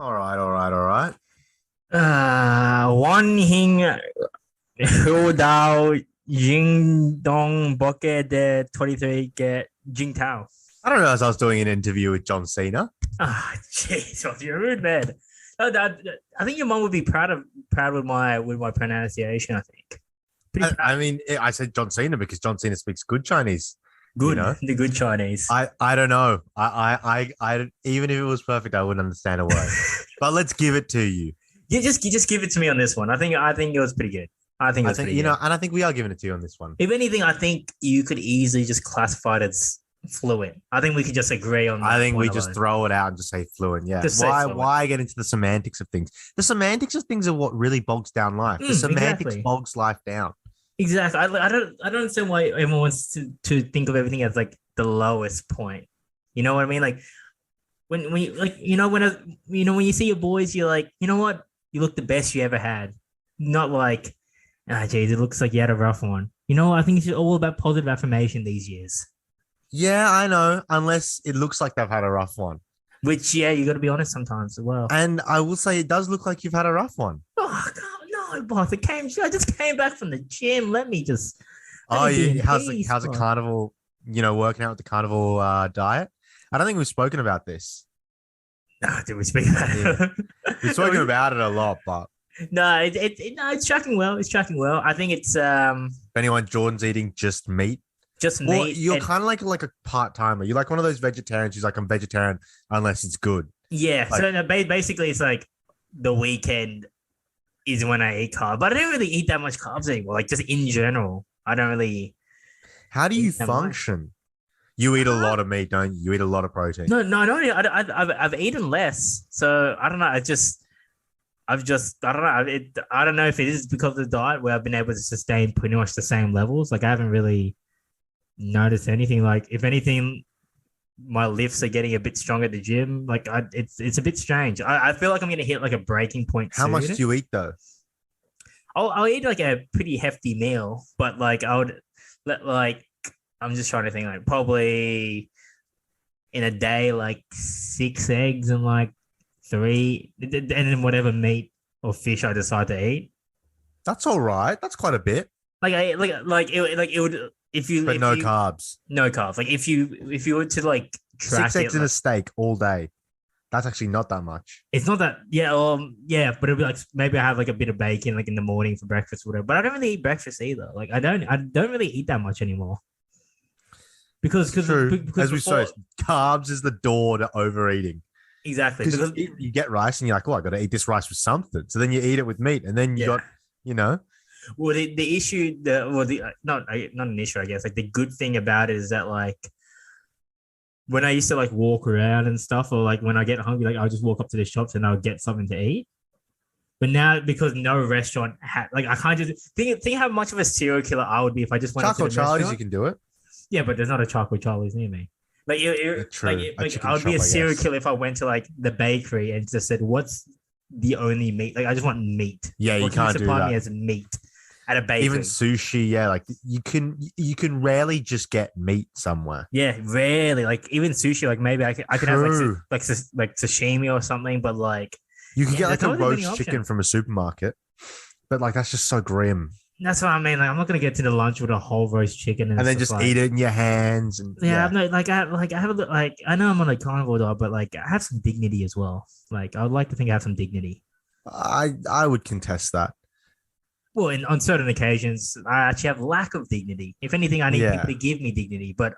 All right. Wan Hing Hu Dao Jing Dong Boke de 23 get Jing Tao. I don't realize I was doing an interview with John Cena. Jeez, you're rude, man. I think your mom would be proud with my pronunciation. I think pretty I, proud. I mean, I said John Cena because John Cena speaks good Chinese. You Good, know, the good Chinese. I don't know. I even if it was perfect, I wouldn't understand a word. But let's give it to you. You just give it to me on this one. I think it was pretty good. I think it I was think pretty good. and I think we are giving it to you on this one. If anything, I think you could easily just classify it as fluent. I think we could just agree on I that think we point just alone. throw it out and just say fluent. Yeah. Just say Why? fluent. Why get into the semantics of things? The semantics of things are what really bogs down life. The semantics Exactly. bogs life down. Exactly. I don't understand why everyone wants to think of everything as like the lowest point. You know what I mean? Like when you like when you see your boys, you're like, you know what? You look the best you ever had. Not like, geez, it looks like you had a rough one. I think it's all about positive affirmation these years. Yeah, I know. Unless it looks like they've had a rough one. Which, yeah, you got to be honest sometimes as well. And I will say it does look like you've had a rough one. Oh God, no, boss! I just came back from the gym. Let Oh, me be in how's the peace. carnival? Working out with the carnival diet. I don't think we've spoken about this. No, did we speak about Yeah, it? we've spoken about it a lot, but No, no, it's tracking well. It's tracking well. I think it's if anyone, Jordan's eating just meat. just Well, meat you're and kind of like a part timer. You're like one of those vegetarians who's like, I'm vegetarian unless it's good. yeah. Like, So no, basically, it's like the weekend is when I eat carbs, but I don't really eat that much carbs anymore. Like just in general, I don't really how do you eat that much. function? You eat a Uh, lot of meat, don't you? You eat a lot of protein. no, no, no. I've eaten less, so I don't know. I don't know. I don't know if it is because of the diet where I've been able to sustain pretty much the same levels. Like I haven't really noticed anything. Like if anything, my lifts are getting a bit stronger at the gym. Like it's a bit strange. I feel like I'm gonna hit like a breaking point How much soon. do you eat though? I'll eat like a pretty hefty meal, but like I would like I'm just trying to think like probably in a day like 6 eggs and like three and then whatever meat or fish I decide to eat. That's all right. That's quite a bit, Like it would but if no you carbs. no carbs. Like if you were to like Six track it, eggs in a like steak all day. That's actually not that much. it's not that yeah, but it'll be like maybe I have like a bit of bacon like in the morning for breakfast or whatever. But I don't really eat breakfast either. Like I don't really eat that much anymore because It's true. because As we saw, before carbs is the door to overeating. exactly Because because you get rice and you're like, oh, I got to eat this rice with something. So then you eat it with meat, and then you yeah. got, you know, Well, the issue the well the not an issue I guess like the good thing about it is that like when I used to like walk around and stuff or like when I get hungry like I'll just walk up to the shops and I'll get something to eat. But now because no restaurant had like I can't just think how much of a serial killer I would be if I just went up to Charcoal the Charlie's. You restaurant. can do it. Yeah, but there's not a chocolate Charlie's near me. Like, Yeah, true. A like I chicken would be shop, a I serial guess. killer if I went to like the bakery and just said, "What's the only meat?" Like, I just want meat. Yeah, you What can you can't do supply me that. as meat at a Even bakery? sushi, yeah, like you can rarely just get meat somewhere. Yeah, rarely. Like even sushi, like maybe I could have like True. like sashimi or something, but like You could yeah, get there's like a not really many roast chicken options. from a supermarket, but like that's just so grim. That's what I mean. Like I'm not gonna get to the lunch with a whole roast chicken, and And it's then just just like eat it in your hands, and yeah, yeah, I'm not like I have like I know I'm on a carnivore diet, but like I have some dignity as well. Like I would like to think I have some dignity. I would contest that. Well, on certain occasions, I actually have lack of dignity. If anything, I need people Yeah, to give me dignity. But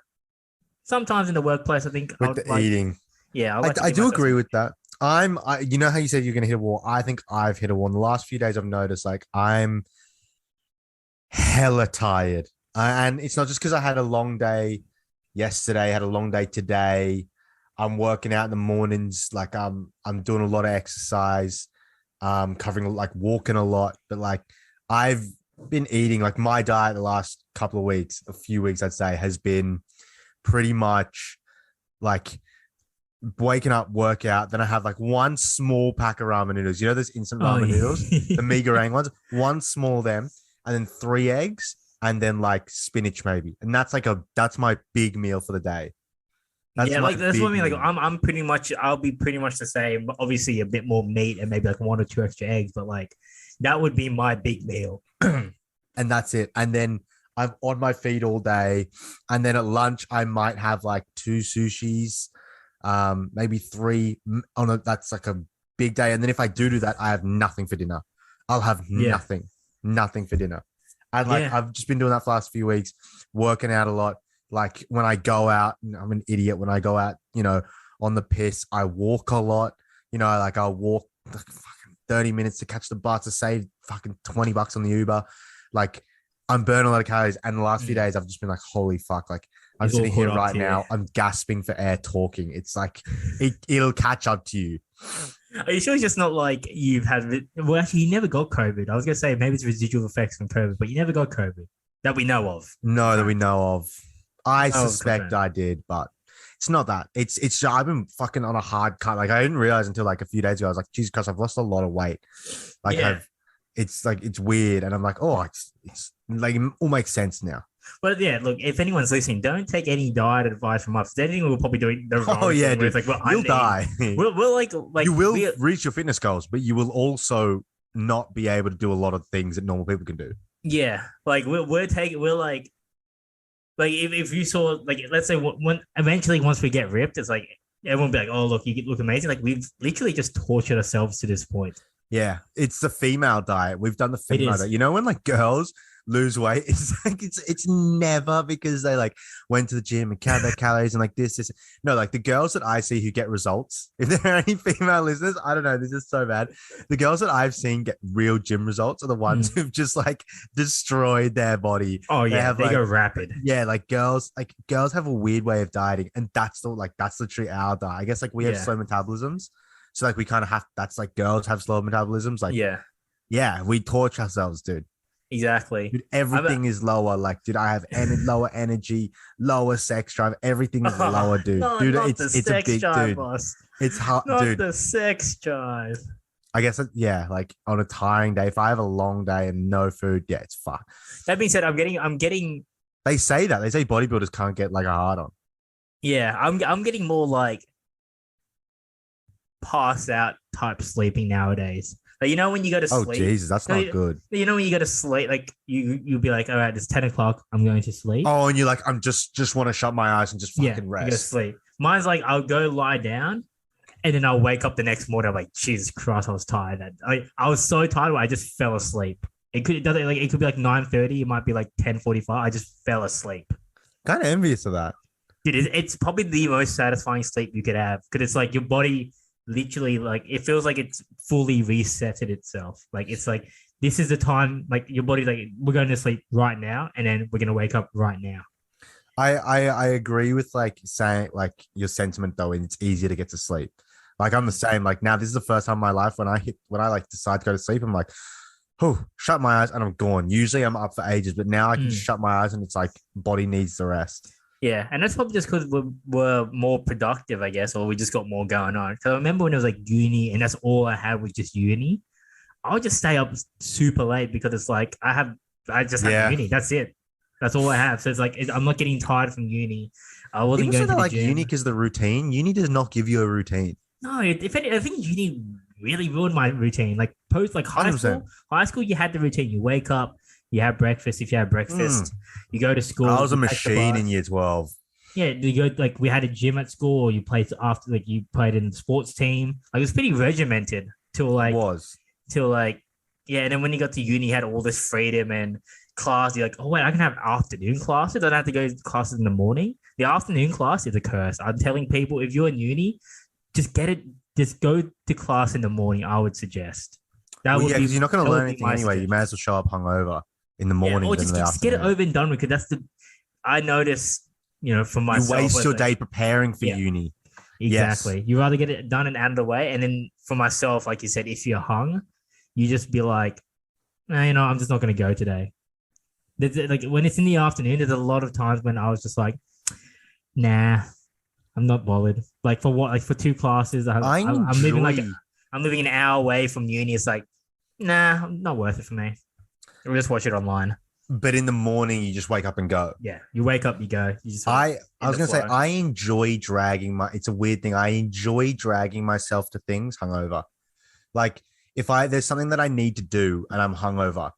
sometimes in the workplace, I think I with the would like, eating. yeah, I'd I, like to I give do myself agree some with dignity. that. You know how you said you're going to hit a wall? I think I've hit a wall. In the last few days, I've noticed like I'm hella tired. And it's not just because I had a long day yesterday, had a long day today. I'm working out in the mornings, like I'm doing a lot of exercise, covering like walking a lot, but like I've been eating like my diet the last couple of weeks, a few weeks I'd say, has been pretty much like waking up, workout, then I have like one small pack of ramen noodles. You know those instant Oh, ramen noodles, the yeah. mee goreng ones, one small of them, and then 3 eggs, and then like spinach maybe, and that's my big meal for the day. That's Yeah, my like that's what I big mean. Like meal. I'm pretty much I'll be pretty much the same. But obviously, a bit more meat and maybe like one or two extra eggs. But like that would be my big meal. And that's it. And then I'm on my feet all day. And then at lunch, I might have like two sushis, maybe three. Oh no, that's like a big day. And then if I do that, I have nothing for dinner. I'll have Yeah, nothing for dinner. And like yeah, I've just been doing that for the last few weeks, working out a lot. Like when I go out, I'm an idiot. When I go out, on the piss, I walk a lot. Like I'll walk like fucking 30 minutes to catch the bus to save fucking $20 on the Uber. Like I'm burning a lot of calories. And the last few days, I've just been like, holy fuck. Like I'm it's all sitting caught here up right to you. now. I'm gasping for air talking. It's like it'll catch up to you. Are you sure it's just not like you've had? Well, actually, you never got COVID. I was gonna say maybe it's residual effects from COVID, but you never got COVID that we know of. No, that we Confirmed. know of. I No, of suspect confirmed. I did, but it's not that. It's I've been fucking on a hard cut. Like I didn't realize until like a few days ago. I was like, Jesus Christ, I've lost a lot of weight. Like Yeah, it's like it's weird, and I'm like, oh, it's like it all makes sense now. but yeah, look, if anyone's listening, don't take any diet advice from us. If anything, we're probably doing the Oh wrong yeah, thing. Where dude, it's like we're you'll uneating. die. We're like You will we reach your fitness goals, but you will also not be able to do a lot of things that normal people can do. yeah, like we're taking we're like if you saw like let's say when eventually once we get ripped, it's like everyone will be like, oh look, you look amazing. Like we've literally just tortured ourselves to this point. Yeah, it's the female diet. We've done the It female is. diet. When like girls lose weight, it's like it's never because they like went to the gym and counted their calories and like this. No, like the girls that I see who get results. If there are any female listeners, I don't know. This is so bad. The girls that I've seen get real gym results are the ones Mm. who've just like destroyed their body. Oh They yeah, have they go rapid. yeah, like girls have a weird way of dieting, and that's literally our diet. I guess like we have Yeah, slow metabolisms. So like we kind of have that's like girls have slow metabolisms. Like, yeah, yeah, we torch ourselves, dude. exactly. Dude, I'm a, everything is lower. Like, dude, I have lower energy, lower sex drive. Everything is lower, dude. no, Dude, not it's the it's a sex big drive, dude. boss. It's hard, Not dude. the sex drive. I guess yeah, like on a tiring day, if I have a long day and no food, yeah, it's fucked. That being said, I'm getting, They say that. They say bodybuilders can't get like a hard on. yeah, I'm getting more like pass out type sleeping nowadays. Like when you go to Oh sleep, Jesus, that's no, not good. when you go to sleep, like you'll be like, all right, it's 10 o'clock. I'm going to sleep. Oh, and you're like, I'm just want to shut my eyes and just Yeah, fucking you go to rest. sleep. Mine's like I'll go lie down and then I'll wake up the next morning. I'm like, Jesus Christ, I was tired. I was so tired where I just fell asleep. It doesn't like it could be like 9:30. It might be like 10:45. I just fell asleep. Kind of envious of that. Dude, it's probably the most satisfying sleep you could have because it's like your body literally like it feels like it's fully resetted itself. Like it's like this is the time. Like your body's like we're going to sleep right now, and then we're gonna wake up right now. I agree with like saying like your sentiment though, and it's easier to get to sleep. Like I'm the same. Like now, this is the first time in my life when I like decide to go to sleep. I'm like, oh, shut my eyes and I'm gone. Usually I'm up for ages, but now I can just Mm. shut my eyes and it's like body needs the rest. Yeah, and that's probably just because we're more productive, I guess, or we just got more going on. Because I remember when it was like uni, and that's all I had was just uni. I would just stay up super late because it's like I just have Yeah. uni. That's it. That's all I have. So it's like I'm not getting tired from uni. I wasn't People say going to that the like gym. uni is the routine. Uni does not give you a routine. No, I think uni really ruined my routine. Like post like high 100%. school, you had the routine. You wake up, you have breakfast. If you have breakfast, you go to I school. was a You take the machine in bus. year 12. Yeah, you go like we had a gym at school, or you played after like you played in the sports team. Like it was pretty regimented Was. till like yeah. And then when you got to uni, you had all this freedom and class. You're like, oh wait, I can have afternoon classes. I don't have to go to classes in the morning. The afternoon class is a curse. I'm telling people if you're in uni, just get it. Just go to class in the morning. I would suggest that Well, would yeah, be because you're not going that to would learn be anything my anyway. You may suggestion. as well show up hungover in the Yeah, morning or than the just get it afternoon. over and done with. Because that's the I noticed, for You myself. waste As your a, day preparing for yeah, uni. Yes. exactly. You rather get it done and out of the way, and then for myself, like you said, if you're hung, you just be like, nah, I'm just not going to go today. Like when it's in the afternoon, there's a lot of times when I was just like, nah, I'm not bothered. Like for what? Like for two classes, I I'm living like enjoy I'm living an hour away from uni. It's like, nah, not worth it for me. We'll just watch it online. but in the morning you just wake up and go. Yeah, you wake up, you go, you just sort of I in was the gonna say flow. I enjoy dragging my. It's a weird thing. I enjoy dragging myself to things hungover. Like if there's something that I need to do and I'm hungover,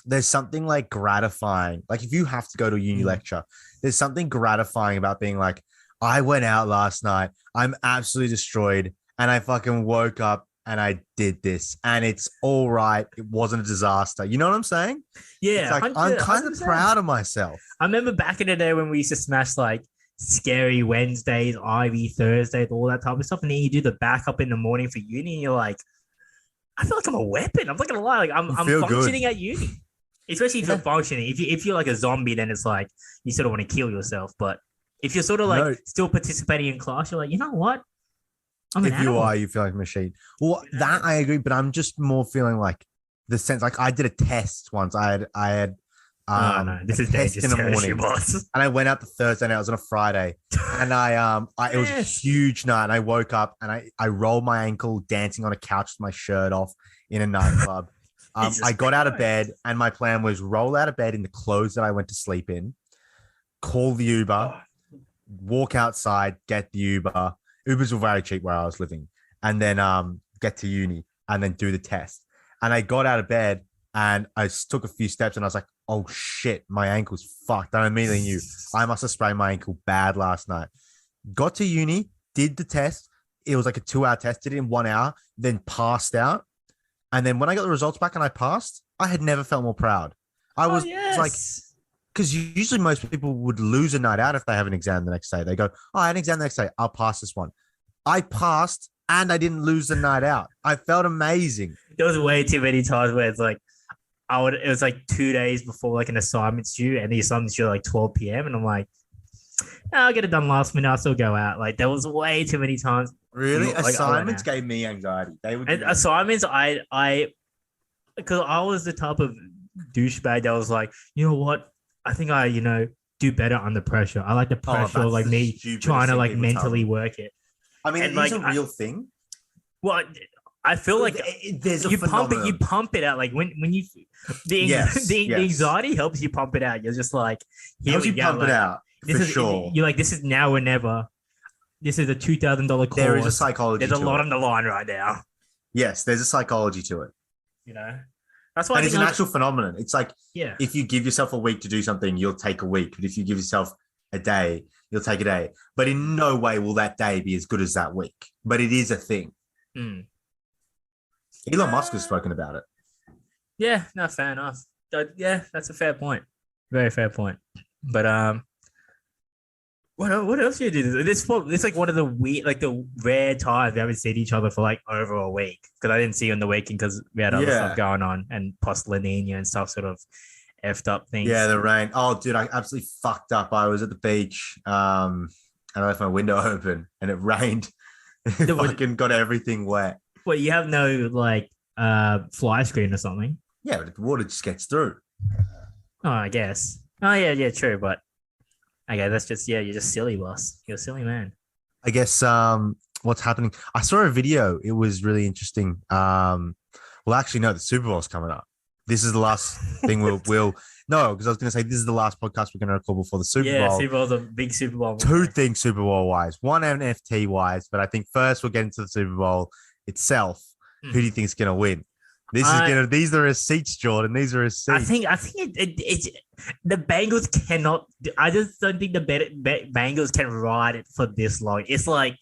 there's something like gratifying. Like if you have to go to a uni Mm. lecture, there's something gratifying about being like, I went out last night, I'm absolutely destroyed, and I fucking woke up and I did this, and it's all right. It wasn't a disaster. You know what I'm saying? It's Yeah, like I'm 100, kind of 100%. proud of myself. I remember back in the day when we used to smash like scary Wednesdays, Ivy Thursdays, all that type of stuff, and then you do the backup in the morning for uni, and you're like, I feel like I'm a weapon. I'm not gonna lie, like I'm You I'm feel good. functioning at uni. Especially if you're Yeah. functioning. If you're like a zombie, then it's like you sort of want to kill yourself. But if you're sort of like No, still participating in class, you're like, you know what? I'm an if you are, animal. you feel like a machine. Well, You that know? I agree, but I'm just more feeling like the sense like I did a test once. I had Oh no, a this is test dangerous in the territory, morning boss. and I went out the Thursday and it was on a Friday. And it was a Yes. huge night and I woke up and I rolled my ankle dancing on a couch with my shirt off in a nightclub. Jesus I got out of Christ. bed and my plan was roll out of bed in the clothes that I went to sleep in, call the Uber, Oh, walk outside, get the Uber. Ubers were very cheap where I was living, and then get to uni and then do the test. And I got out of bed and I took a few steps and I was like, oh shit, my ankle's fucked. And I immediately knew I must have sprained my ankle bad last night. Got to uni, did the test. It was like a 2 hour test, did it in 1 hour, then passed out. And then when I got the results back and I passed, I had never felt more proud. I oh was like, yes. because usually most people would lose a night out if they have an exam the next day. They go, oh, I had an exam the next day. I'll pass this one. I passed and I didn't lose the night out. I felt amazing. There was way too many times where it's like it was like 2 days before like an assignment's due, and the assignment's due at like 12 p.m. And I'm like, "Oh, I'll get it done last minute. I'll still go out. Like there was way too many times. Really? Like I went Assignments out. gave me anxiety. They would And give me assignments, because I was the type of douchebag that was like, you know what? I think do better under pressure. I like the oh, pressure of that's like the me stupidest trying to thing like people tell mentally me. work it. I mean, And it is like, a real thing. well, I feel like There's a you phenomenon. pump it out. Like when you, Yes, the yes. anxiety helps you pump it out. You're just like, It here helps we you go. pump it Like out this for is, sure. you're like, this is now or never. This is a $2,000 There is a course. psychology There's a to lot it. on the line right now. Yes, there's a psychology to it. You know, that's why I And it's think an like, actual phenomenon. It's like yeah. if you give yourself a week to do something, you'll take a week. But if you give yourself a day, you'll take a day. But in no way will that day be as good as that week. But it is a thing. Mm. Elon Musk has spoken about it. Yeah, no, fair enough. Yeah, that's a fair point. Very fair point. But what else do you do? This like one of the like the rare times we haven't seen each other for like over a week, because I didn't see you on the weekend because we had other stuff Yeah. going on, and post La Nina and stuff sort of effed up Yeah, things. the rain. Oh, dude, I absolutely fucked up. I was at the beach and I left my window open and it rained. It What, fucking got everything wet. you have no like fly screen or something? Yeah, but the water just gets through. Oh, I guess. Oh yeah, true. But okay, that's just you're just silly, boss. You're a silly man. I guess what's happening. I saw a video. It was really interesting. Well, actually, no, the Super Bowl's coming up. This is the last thing we'll no, because I was going to say this is the last podcast we're going to record before the Super Yeah, Bowl. Super Bowl's a big Super Bowl. Two things Super Bowl wise, one NFT wise, but I think first we'll get into the Super Bowl itself. Who do you think is going to win? These are receipts, Jordan. These are receipts. I think it's the Bengals cannot. I just don't think the Bengals can ride it for this long. It's like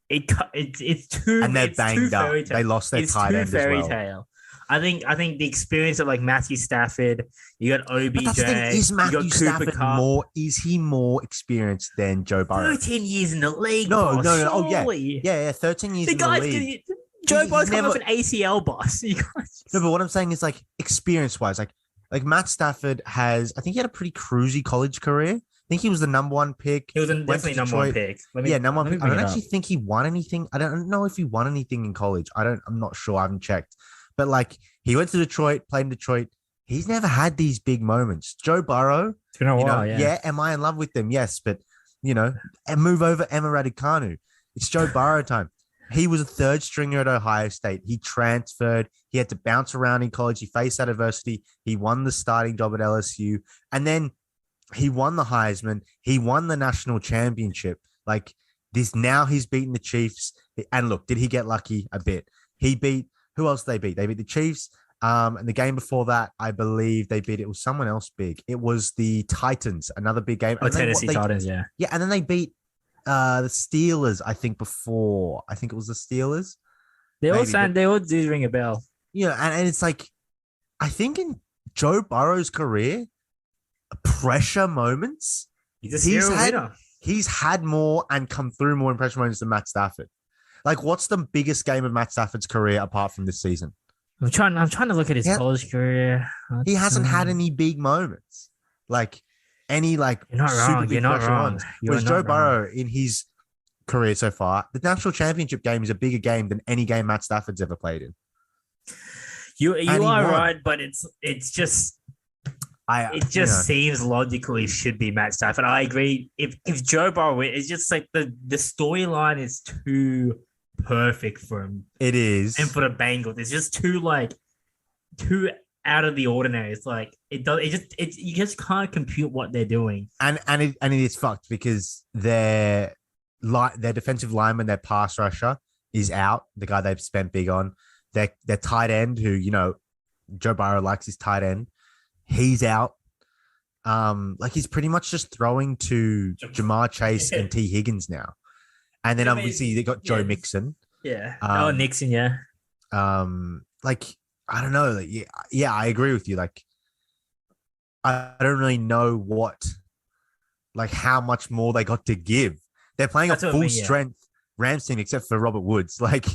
it's too, and they're it's banged too up. fairy tale. They lost their It's tight too end as fairy well. tale. I think the experience of like Matthew Stafford, you got OBJ, But that's the thing. Is you Matthew got Stafford Cooper Cup. more? Is he more experienced than Joe Burrow? 13 years in the league, No, boss, no, no. Oh yeah, surely. yeah. 13 years The in the guys, league. Joe He's Burrow's coming never- off an ACL, boss. You guys, No, but what I'm saying is like experience wise, like Matt Stafford has. I think he had a pretty cruisy college career. I think he was the number one pick. he was Went to definitely number one Detroit. pick. Let me, Yeah, number one let me pick. I bring don't it actually up. think he won anything. I don't know if he won anything in college. I'm not sure. I haven't checked. But like he went to Detroit, played in Detroit. He's never had these big moments. Joe Burrow, It's been a you know, while, yeah. am I in love with them? Yes, but and move over Emma Raducanu. It's Joe Burrow time. He was a third stringer at Ohio State. He transferred. He had to bounce around in college. He faced adversity. He won the starting job at LSU. And then he won the Heisman. He won the national championship. Like this, now he's beaten the Chiefs. And look, did he get lucky a bit? He beat, who else did they beat? They beat the Chiefs. And the game before that, I believe they beat, it was someone else big. It was the Titans, another big game. Oh, Tennessee Titans, yeah. Yeah, and then they beat the Steelers, I think before. I think it was the Steelers. They all do ring a bell. Yeah, and it's like, I think in Joe Burrow's career, pressure moments, he's had more and come through more in pressure moments than Matt Stafford. Like, what's the biggest game of Matt Stafford's career apart from this season? I'm trying to look at his college career. He hasn't had any big moments, like any like you're not super wrong. big You're not pressure wrong. ones. Whereas Joe Burrow in his career so far, the national championship game is a bigger game than any game Matt Stafford's ever played in. You are right, but it's just seems logical it should be Matt Stafford. I agree. If Joe Burrow, it's just like the storyline is too perfect for him. It is, and for the Bengals, it's just too out of the ordinary. It's like you just can't compute what they're doing, and it is fucked because their defensive lineman, their pass rusher is out. The guy they've spent big on, their tight end, who Joe Burrow likes his tight end, he's out. Like he's pretty much just throwing to Jamar Chase and T Higgins now. And then obviously they got Joe Mixon. Yeah. Nixon, yeah. Like, I don't know. Like, yeah, I agree with you. Like, I don't really know how much more they got to give. They're playing a full strength Rams team except for Robert Woods. Like,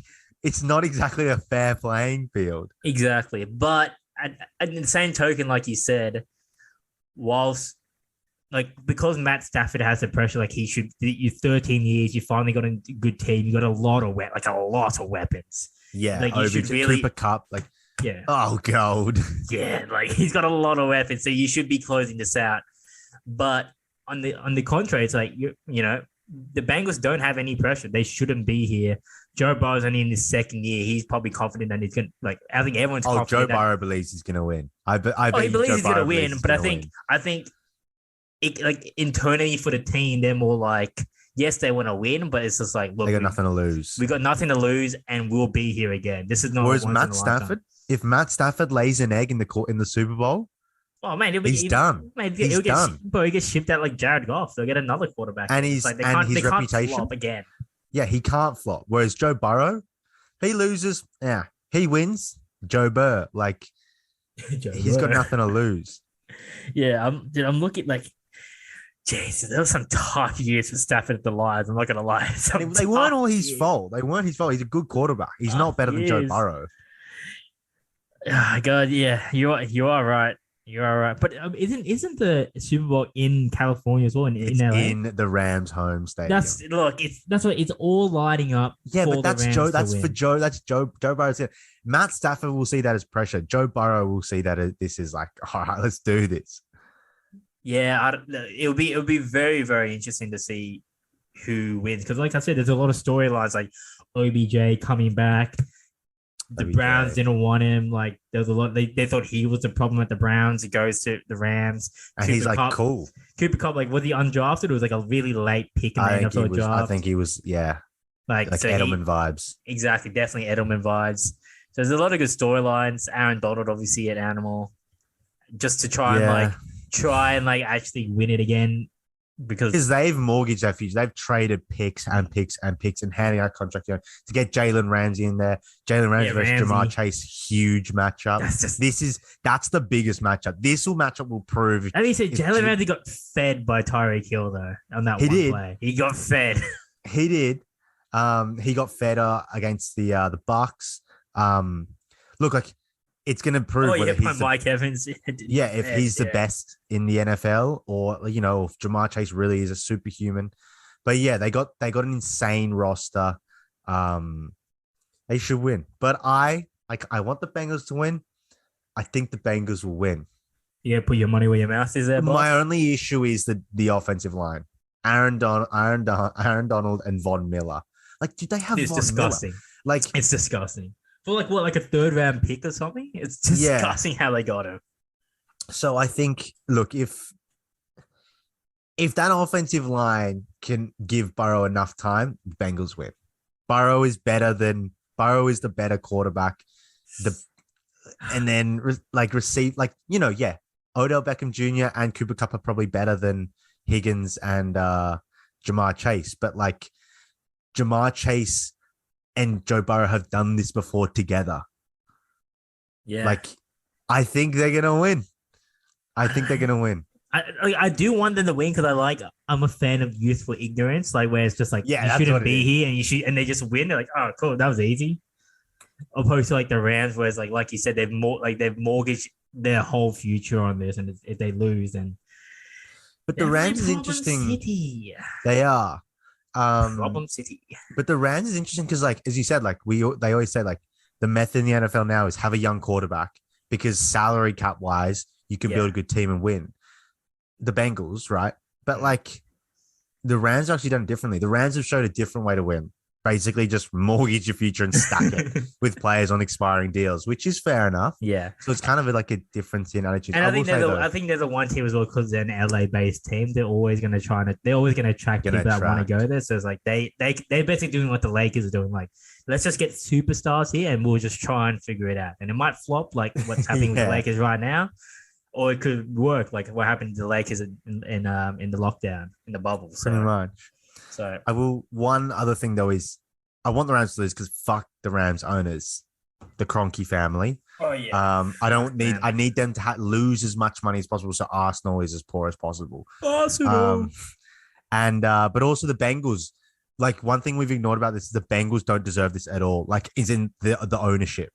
it's not exactly a fair playing field. Exactly. But at the same token, like you said, whilst because Matt Stafford has the pressure, like he should. You 13 years, you finally got a good team. You got a lot of weapons. Yeah, like you should really Cooper Cup, yeah. Oh, gold. Yeah, like he's got a lot of weapons, so you should be closing this out. But on the contrary, it's like the Bengals don't have any pressure. They shouldn't be here. Joe Burrow's only in his second year. He's probably confident that he's gonna I think everyone's confident. Joe Burrow believes he's gonna win. He believes he's gonna win, but I think. Internally for the team, they're more like, yes, they want to win, but it's just like, look, they got nothing to lose. We got nothing to lose, and we'll be here again. This is not. Whereas Matt Stafford, if Matt Stafford lays an egg in the Super Bowl, oh man, he's done. He's done. But he gets shipped out like Jared Goff. They'll get another quarterback, and his reputation. Can't flop again. Yeah, he can't flop. Whereas Joe Burrow, he loses. Yeah, he wins. Joe Burr, he's got nothing to lose. Yeah, I'm looking like. Jesus, there was some tough years for Stafford at the Lions. I'm not going to lie. They weren't all his fault. They weren't his fault. He's a good quarterback. He's not better than Joe Burrow. Oh, God, yeah, you are right. You are right. But isn't the Super Bowl in California as well? In LA? In the Rams' home stadium. That's what it's all lighting up. Yeah, but that's Joe. That's for Joe. That's Joe. Joe Burrow's. Matt Stafford will see that as pressure. Joe Burrow will see that this is like, all right, let's do this. Yeah, it'll be very, very interesting to see who wins because, like I said, there's a lot of storylines like OBJ coming back. The Browns didn't want him. Like there was a lot. They thought he was the problem at the Browns. He goes to the Rams, and he's like, cool. Cooper Kupp, was he undrafted? It was like a really late pick in the NFL draft. I think he was. Yeah, like so Edelman vibes. Exactly, definitely Edelman vibes. So there's a lot of good storylines. Aaron Donald, obviously at Animal, just to try and actually win it again because they've mortgaged their future. They've traded picks and handing out contract to get Jalen Ramsey in there. Jalen Ramsey versus Jamar Chase, huge matchup. That's the biggest matchup. This matchup will prove. And he said Jalen Ramsey got fed by Tyreek Hill though on that play. He got fed. He did. He got fed against the Bucks. Look, it's going to prove whether he's Mike Evans. If he's the best in the NFL or, if Jamar Chase really is a superhuman. But yeah, they got an insane roster. They should win. But I want the Bengals to win. I think the Bengals will win. Yeah, put your money where your mouth is there, boss. My only issue is the offensive line. Aaron Donald and Von Miller. Like, do they have It's Von Miller? disgusting. Like, It's disgusting. For like what, like a third round pick or something? It's yeah. disgusting how they got him. So I think, look, if that offensive line can give Burrow enough time, the Bengals win. Burrow is the better quarterback. The and then like receive like yeah, Odell Beckham Jr. and Cooper Kupp are probably better than Higgins and Jamar Chase, but like Jamar Chase and Joe Burrow have done this before together. Yeah. Like, I think they're gonna win. I think they're gonna win. I do want them to win because I'm a fan of youthful ignorance, like where it's just like Yeah, you that's shouldn't what it be is. here and you should, and they just win. They're like, oh cool, that was easy. Opposed to like the Rams, where it's like you said, they've mortgaged their whole future on this, and if they lose, then But the they're my Rams is problem interesting. city. They are. Problem city. But the Rams is interesting because, like, as you said, like they always say, like, the method in the NFL now is have a young quarterback because salary cap wise, you can build a good team and win. The Bengals, right? But like the Rams actually done it differently. The Rams have showed a different way to win. Basically, just mortgage your future and stack it with players on expiring deals, which is fair enough. Yeah. So it's kind of like a difference in attitude. And I I will think say though, I think there's a one team as well because they're an LA based team. They're always going to attract people that want to go there. So it's like they're basically doing what the Lakers are doing. Like, let's just get superstars here and we'll just try and figure it out. And it might flop like what's happening with the Lakers right now, or it could work like what happened to the Lakers in the lockdown in the bubble. So, pretty much. So I will. One other thing though is I want the Rams to lose because fuck the Rams owners, the Kroenke family. oh yeah. I need them to lose as much money as possible so Arsenal is as poor as possible. Arsenal. But also the Bengals. Like, one thing we've ignored about this is the Bengals don't deserve this at all. Like, is in the ownership.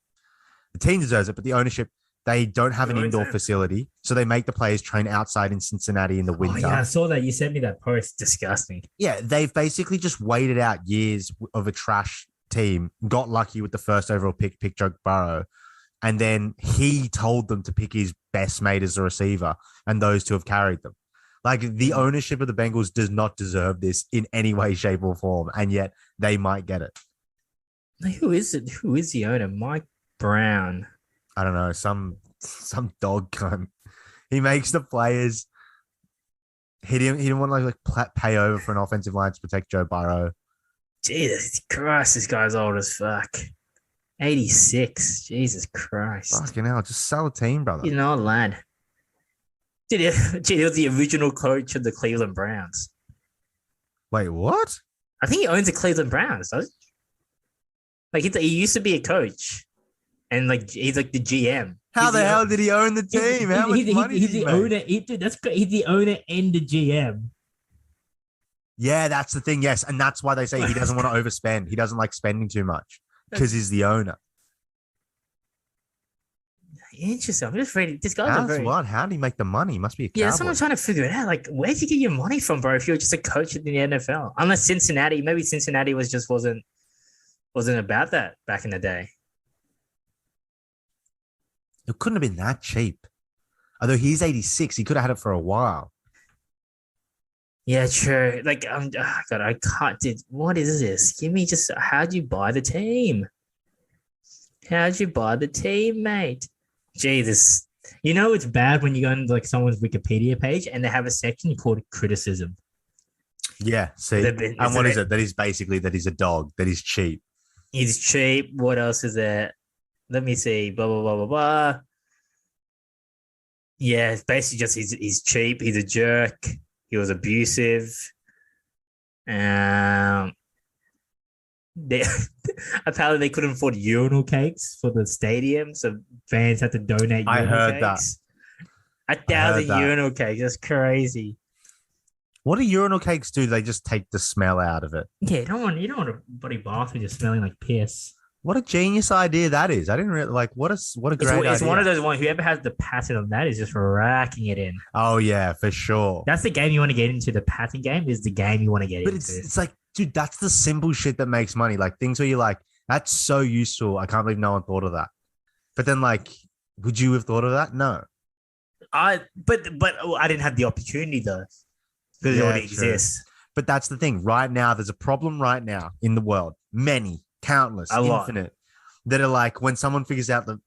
The team deserves it, but the ownership, they don't have an indoor facility, so they make the players train outside in Cincinnati in the winter. Oh, yeah, I saw that. You sent me that post. Disgusting. Yeah, they've basically just waited out years of a trash team, got lucky with the first overall pick Joe Burrow, and then he told them to pick his best mate as a receiver, and those two have carried them. Like, the ownership of the Bengals does not deserve this in any way, shape, or form, and yet they might get it. Who is it? Who is the owner? Mike Brown. I don't know, some dog cunt. He makes the players. He didn't want to like pay over for an offensive line to protect Joe Burrow. Jesus Christ, this guy's old as fuck. 86. Jesus Christ. Fucking hell, just sell a team, brother. He's an old lad. He was the original coach of the Cleveland Browns. Wait, what? I think he owns the Cleveland Browns, does he? Like, he used to be a coach. And like he's like the GM. How the hell did he own the team? How much money did he make? Owner. He's the owner and the GM. Yeah, that's the thing. Yes, and that's why they say he doesn't want to overspend. He doesn't like spending too much because he's the owner. Interesting. I'm just reading. This guy's what? How did he make the money? He must be a cowboy. Yeah, someone's trying to figure it out. Like, where'd you get your money from, bro? If you're just a coach in the NFL, unless Cincinnati, maybe Cincinnati wasn't about that back in the day. It couldn't have been that cheap. Although he's 86, he could have had it for a while. Yeah, true. Like, God, I can't. What is this? Give me just. How'd you buy the team? How'd you buy the team, mate? Jesus, it's bad when you go into like someone's Wikipedia page and they have a section called criticism. Yeah. See, and what is it? That he's a dog. That he's cheap. He's cheap. What else is there? Let me see. Blah blah blah blah blah. Yeah, it's basically just he's cheap. He's a jerk. He was abusive. They apparently they couldn't afford urinal cakes for the stadium, so fans had to donate. I heard cakes. that 1,000 urinal cakes. That's crazy. What do urinal cakes do? They just take the smell out of it. Yeah, you don't want a body bathroom just smelling like piss. What a genius idea that is. I didn't really what a great idea. It's one of those ones, whoever has the pattern on that is just racking it in. Oh yeah, for sure. That's the game you want to get into. The pattern game is the game you want to get into. But it's like, dude, that's the simple shit that makes money. Like, things where you're like, that's so useful. I can't believe no one thought of that. But then, like, would you have thought of that? No. But I didn't have the opportunity though. Because it already exists. But that's the thing. Right now, there's a problem right now in the world. Many, countless, A lot. infinite, that are like when someone figures out the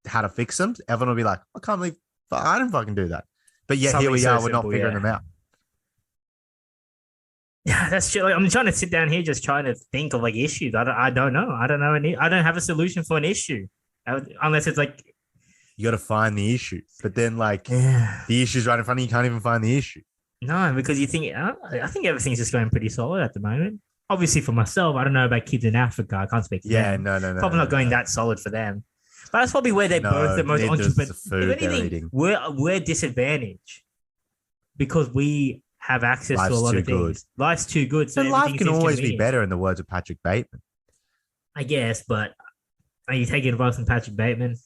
how to fix them, everyone will be like, I can't believe I didn't fucking do that. But yet here Something we so are, we're not simple, figuring yeah. them out. Yeah, that's true. Like, I'm trying to sit down here, just trying to think of like issues. I don't know. I don't know any. I don't have a solution for an issue, unless it's like, You got to find the issue. But then like yeah, the issue's right in front of you, you can't even find the issue. no, because you think I think everything's just going pretty solid at the moment. Obviously, for myself, I don't know about kids in Africa. I can't speak for Yeah, them. no, no, no, Probably no, not going no. that solid for them. But that's probably where they're both No, the most neither is the entrepreneur. If food they're anything, eating. we're disadvantaged because we have access to a Life's lot too of things. good. Life's too good, so But life everything can seems always be convenient. better in the words of Patrick Bateman. I guess, but are you taking advice from Patrick Bateman?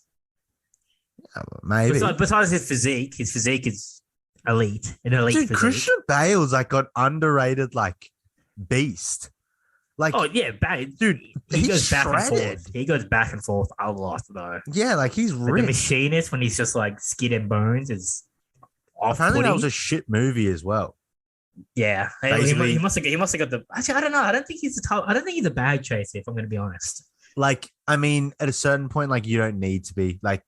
Maybe. Besides his physique is elite, an elite Dude, physique. Christian Bale's like got underrated like beast. Like, Oh yeah, dude, he he's goes back and shredded. forth. He goes back and forth a lot though. Yeah, like he's Like the ripped. machinist when he's just like skin and bones is Apparently that off-putting. was a shit movie as well. Yeah, Basically- he must have got the. Actually, I don't know. I don't think he's the top. I don't think he's a bag chaser. If I'm going to be honest. Like, I mean, at a certain point, like you don't need to be. Like,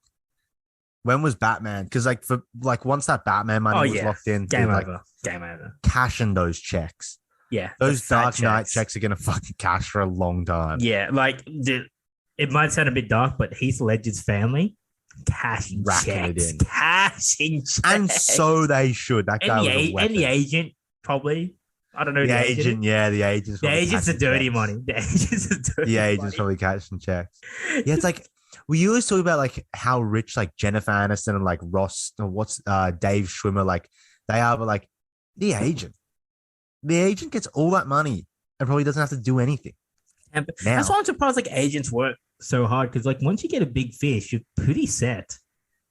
when was Batman? Because like for like once that Batman money was locked in, Game dude, like over. Game over. cashing those checks. Yeah, Those the fat Dark Knight checks are gonna fucking cash for a long time. Yeah, like it might sound a bit dark, but Heath Ledger's family cashing Racking it checks, in. cashing checks, And so they should. That guy was a weapon. and the agent probably. I don't know The agent, yeah, the agent's The probably agent's a cashing dirty checks. money. The agent's a dirty. The agent's money. probably catching checks. Yeah, it's like we always talk about like how rich like Jennifer Aniston and like Ross or what's Dave Schwimmer like they are, but like the agent gets all that money and probably doesn't have to do anything. And Now. that's why I'm surprised like agents work so hard because like once you get a big fish, you're pretty set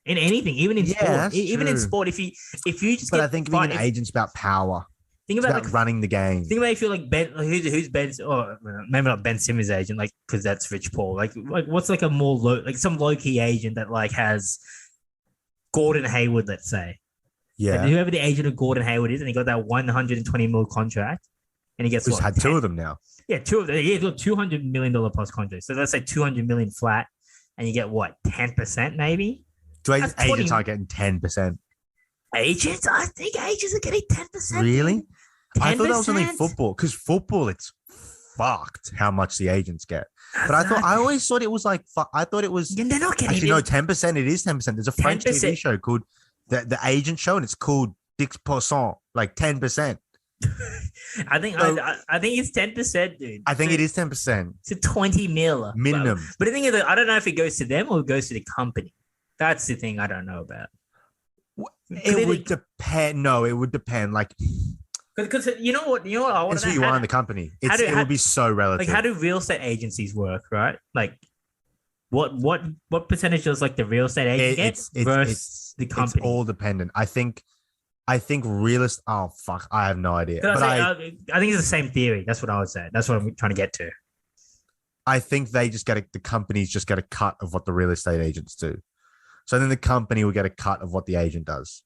in anything, even in Yeah, sport. that's Even in true. sport, if you just But get I think being an agent's about power. think It's about about like running the game. think about if you're like Ben, who's Ben's, or maybe not Ben Simmons' agent, like because that's Rich Paul. Like what's like a more like some low key agent that like has Gordon Hayward, let's say. Yeah. Like, whoever the agent of Gordon Hayward is, and he got that 120 mil contract, and he gets Who's what, had 10? two of them now. Yeah, two of them. He's got $200 million plus contract. So let's say 200 million flat, and you get what 10% maybe. Do That's 20 agents aren't getting 10%? Agents, I think agents are getting 10%. Really? I thought that was only 10%? football because football, it's fucked how much the agents get. But I always thought it was like, I thought it was, Yeah, they're not getting actually, no, 10%. It is 10%. There's a French 10%. TV show called The Agent Show, and it's called 10%, like 10%. I think So- I think it's 10%, dude. I think it is 10% It's a 20 mil minimum. But the thing is, I don't know if it goes to them or it goes to the company. That's the thing I don't know about. It would depend. No, it would depend. Like, Because you know what I want it's to who you are in the company. It would be so relative. like how do real estate agencies work, right? Like what percentage does like the real estate agent gets versus the company? It's all dependent. I think realist. Oh fuck, I have no idea. But I think it's the same theory. That's what I would say. That's what I'm trying to get to. I think they just get the companies just get a cut of what the real estate agents do. So then the company will get a cut of what the agent does.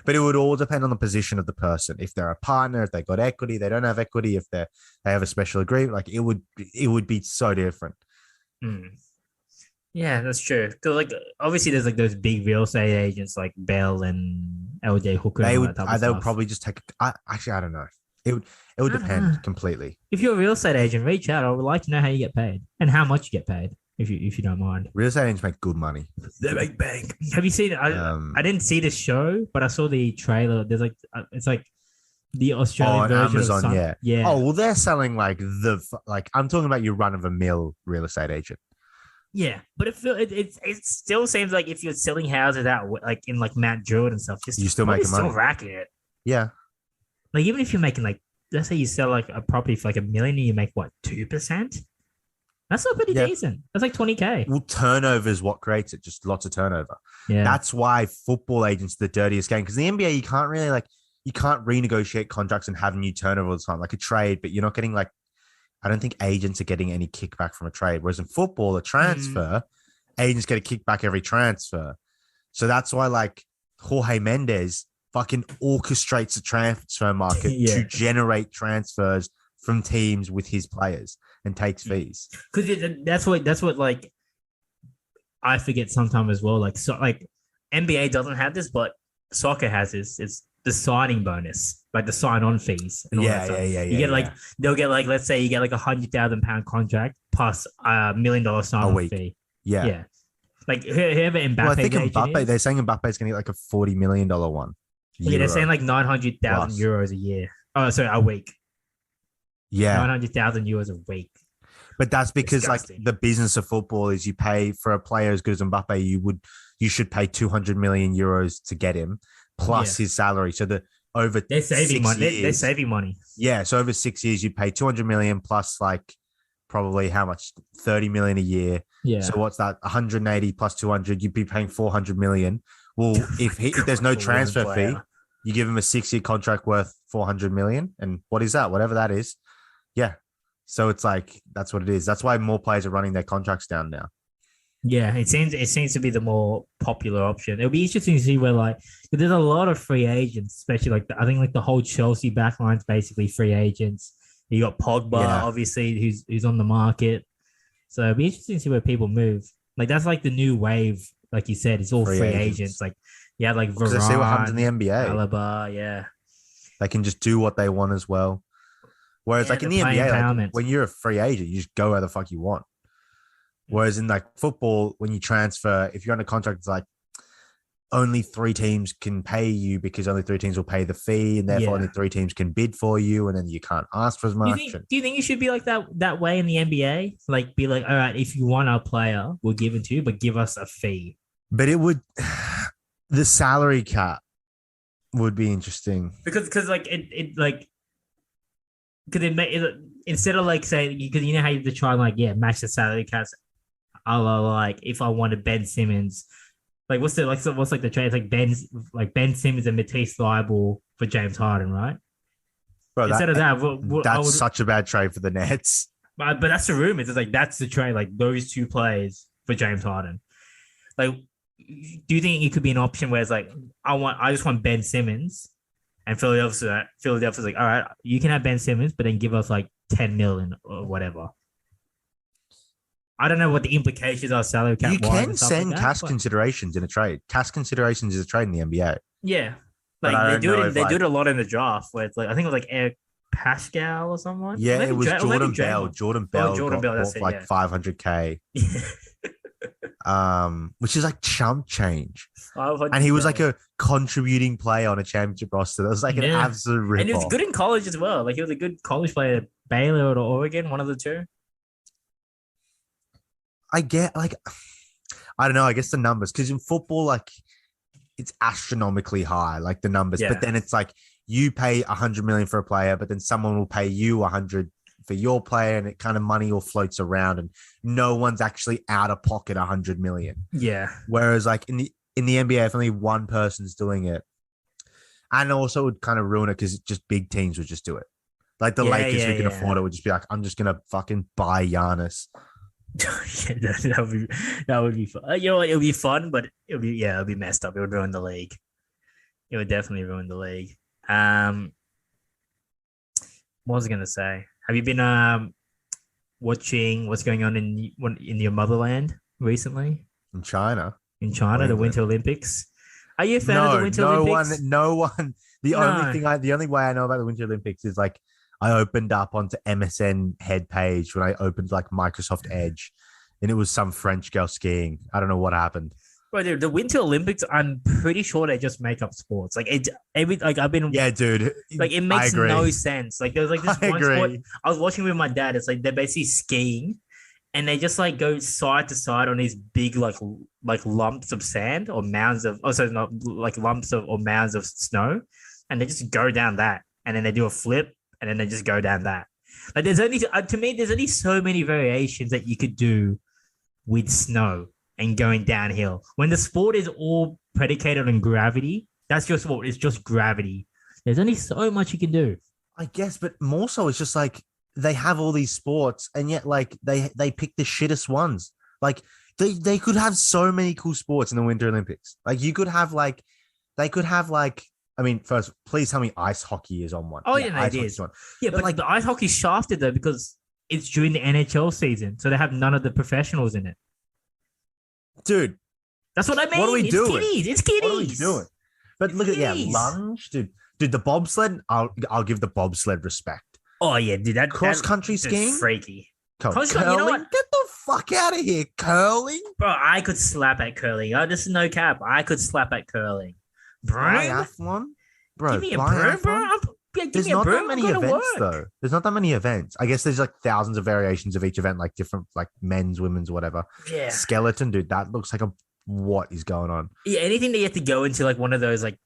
But it would all depend on the position of the person. If they're a partner, if they got equity, they don't have equity. If they have a special agreement, like it would be so different. Mm. Yeah, that's true. Because like obviously there's like those big real estate agents like Bell and LJ Hooker. They and all would that type of they would stuff. probably just take. Actually, I don't know. It would I don't depend know. completely. If you're a real estate agent, reach out. I would like to know how you get paid and how much you get paid. If you don't mind. Real estate agents make good money. They make bank. Have you seen it? I didn't see the show, but I saw the trailer. There's like it's like the Australian on version Amazon, of some, yeah. yeah. Oh well, they're selling like I'm talking about your run of a mill real estate agent. Yeah, but it still seems like if you're selling houses out like in like Mount Druitt and stuff, You still probably making money. racking it. Yeah, Like even if you're making like let's say you sell like a property for like $1 million, and you make what 2%. That's still pretty Yeah. decent. That's like 20K. well, turnover is what creates it. Just lots of turnover. Yeah, That's why football agents are the dirtiest game because the NBA you can't really you can't renegotiate contracts and have new turnover all the time like a trade, but you're not getting like I don't think agents are getting any kickback from a trade. Whereas in football, a transfer, agents get a kickback every transfer. So that's why like Jorge Mendes fucking orchestrates the transfer market Yeah, to generate transfers from teams with his players and takes fees. because that's what like I forget sometimes as well. Like so, like NBA doesn't have this, but soccer has this. It's the signing bonus, like the sign-on fees and all that Yeah, stuff. yeah, yeah, You yeah, get like yeah. they'll get like let's say you get like £100,000 contract plus $1 million A sign-on week. fee. Yeah. Yeah, like whoever Well, I Mbappe's think agent Mbappe, they're is. saying Mbappe's going to get like a $40 million one Yeah, they're saying euro like 900,000 plus. euros a year. Oh, sorry, a week. Yeah. 900,000 euros a week. But that's because like Disgusting. the business of football is you pay for a player as good as Mbappe, you should pay 200 million euros to get him Yeah, plus his salary. So the over they're saving six money. They're years, saving money. yeah. So over 6 years, you pay 200 million plus like probably how much? 30 million a year. So Yeah. what's that? 180 plus 200, you'd be paying 400 million. Well, if there's no For one transfer fee, player. you give him a 6 year contract worth 400 million. And what is that? Whatever that is. Yeah. So it's like that's what it is. That's why more players are running their contracts down now. Yeah, it seems to be the more popular option. It'll be interesting to see where like 'cause there's a lot of free agents, especially like I think like the whole Chelsea backline's basically free agents. You got Pogba, Yeah. obviously, who's on the market. So it'll be interesting to see where people move. Like that's like the new wave, like you said, it's all Free free agents. agents. Like yeah, like Because I see what happens in the Varane, NBA. Alaba, yeah, They can just do what they want as well. Whereas yeah, like in the the play NBA, like empowerment. when you're a free agent, you just go where the fuck you want. Whereas in like football, when you transfer, if you're under contract, it's like only three teams can pay you because only three teams will pay the fee, and therefore only Yeah. three teams can bid for you, and then you can't ask for as Do you much. think And, do you think it should be like that way in the NBA? Like be like, all right, if you want our player, we'll give it to you, but give us a fee. but it would the salary cap would be interesting. Because like it like because it may it, instead of like saying because you know how you have to try and like match the salary caps. I like if I wanted Ben Simmons, like what's like the trade? It's like Ben Simmons and Matisse Thybulle for James Harden, right? Bro, Instead of that, I that's would, such a bad trade for the Nets. but that's the rumors. It's like that's the trade, like those two players for James Harden. Like, do you think it could be an option where it's like I just want Ben Simmons, and Philadelphia's like, all right, you can have Ben Simmons, but then give us like 10 million or whatever. I don't know what the implications are salary cap You wise can and stuff like send that. cash But considerations in a trade. Cash considerations is a trade in the NBA. yeah, But like I don't know if they do like it a lot in the draft where it's like I think it was like Eric Pascal or someone. yeah, it was Jordan Maybe Bell. Draymond. Jordan Oh, Bell Jordan got Bell. bought That's for it. like 500K, Yeah, which is like chump change. 500. And he was like a contributing player on a championship roster. That was like an Yeah, absolute and he was rip-off. good in college as well. Like he was a good college player at Baylor or Oregon, one of the two. I get like I don't know, I guess the numbers, because in football, like it's astronomically high, like the numbers. But Yeah, then it's like you pay 100 million for a player, but then someone will pay you 100 for your player, and it kind of money all floats around, and no one's actually out of pocket 100 million. yeah, Whereas like in the NBA, if only one person's doing it, and also it would kind of ruin it because just big teams would just do it. Like the yeah, Lakers yeah, who can yeah. afford it would just be like, I'm just gonna fucking buy Giannis. Yeah, that would be fun. You know what? It'll be fun, but it'll be messed up. It would ruin the league. It would definitely ruin the league. Um, what was I gonna say? Have you been watching what's going on in your motherland recently In China. in Or China, the England. Winter Olympics? Are you a fan of the No, Winter no Olympics? one, no one. No. The only way I know about the Winter Olympics is like I opened up onto MSN head page when I opened like Microsoft Edge, and it was some French girl skiing. I don't know what happened. Bro, dude, the Winter Olympics, I'm pretty sure they just make up sports. Like I've been Yeah, dude. like it I makes agree. no sense. Like there's like this I one sport agree. I was watching with my dad. It's like they're basically skiing, and they just like go side to side on these big like lumps of sand or mounds of also not like lumps of or mounds of snow, and they just go down that, and then they do a flip, and then they just go down that. Like there's only to me there's only so many variations that you could do with snow and going downhill. When the sport is all predicated on gravity, that's your sport. It's just gravity. There's only so much you can do. I guess, but more so, it's just like they have all these sports, and yet like they pick the shittest ones. Like they could have so many cool sports in the Winter Olympics. Like you could have like they could have like I mean, first, please tell me ice hockey is on one. Oh Yeah, yeah, no, it ice is. hockey's on. Yeah, But but like, the ice hockey's shafted though because it's during the NHL season, so they have none of the professionals in it. dude, That's what I what are we mean. It's doing? kiddies. It's What are we doing? kiddies. But It's look at kiddies. lunge, dude. Dude, the bobsled, I'll give the bobsled respect. Oh yeah, dude. Cross country That's skiing, freaky. You know curling. what, Get the fuck out of here, curling. bro? I could slap at curling. Oh, this is no cap. I could slap at curling. Broom? Biathlon, Give bro. me a broom, bro. Biathlon. Yeah, give There's me a not that broom. I'm many going to events work. though. There's not that many events. I guess there's like thousands of variations of each event, like different, like men's, women's, whatever. Yeah. Skeleton, dude. That looks like a what is going on? Yeah, anything that you have to go into like one of those like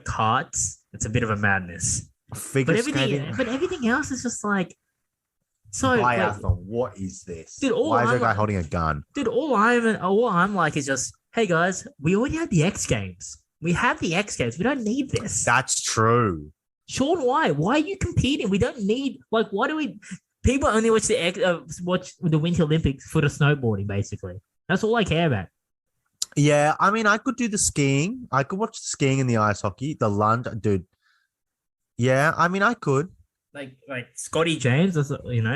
carts, it's a bit of a madness. Figure skating. But everything else is just like so. Biathlon. What is this? Dude, Why is there a guy holding a gun? Dude, all I'm like is just, hey guys, we already have the X Games. We have the X Games. We don't need this. That's true. Sean, why? Why are you competing? We don't need like. Why do we? People only watch the Winter Olympics for the snowboarding. Basically, that's all I care about. Yeah, I mean, I could do the skiing. I could watch the skiing and the ice hockey, the lunge, dude. Yeah, I mean, I could. Like Scotty James,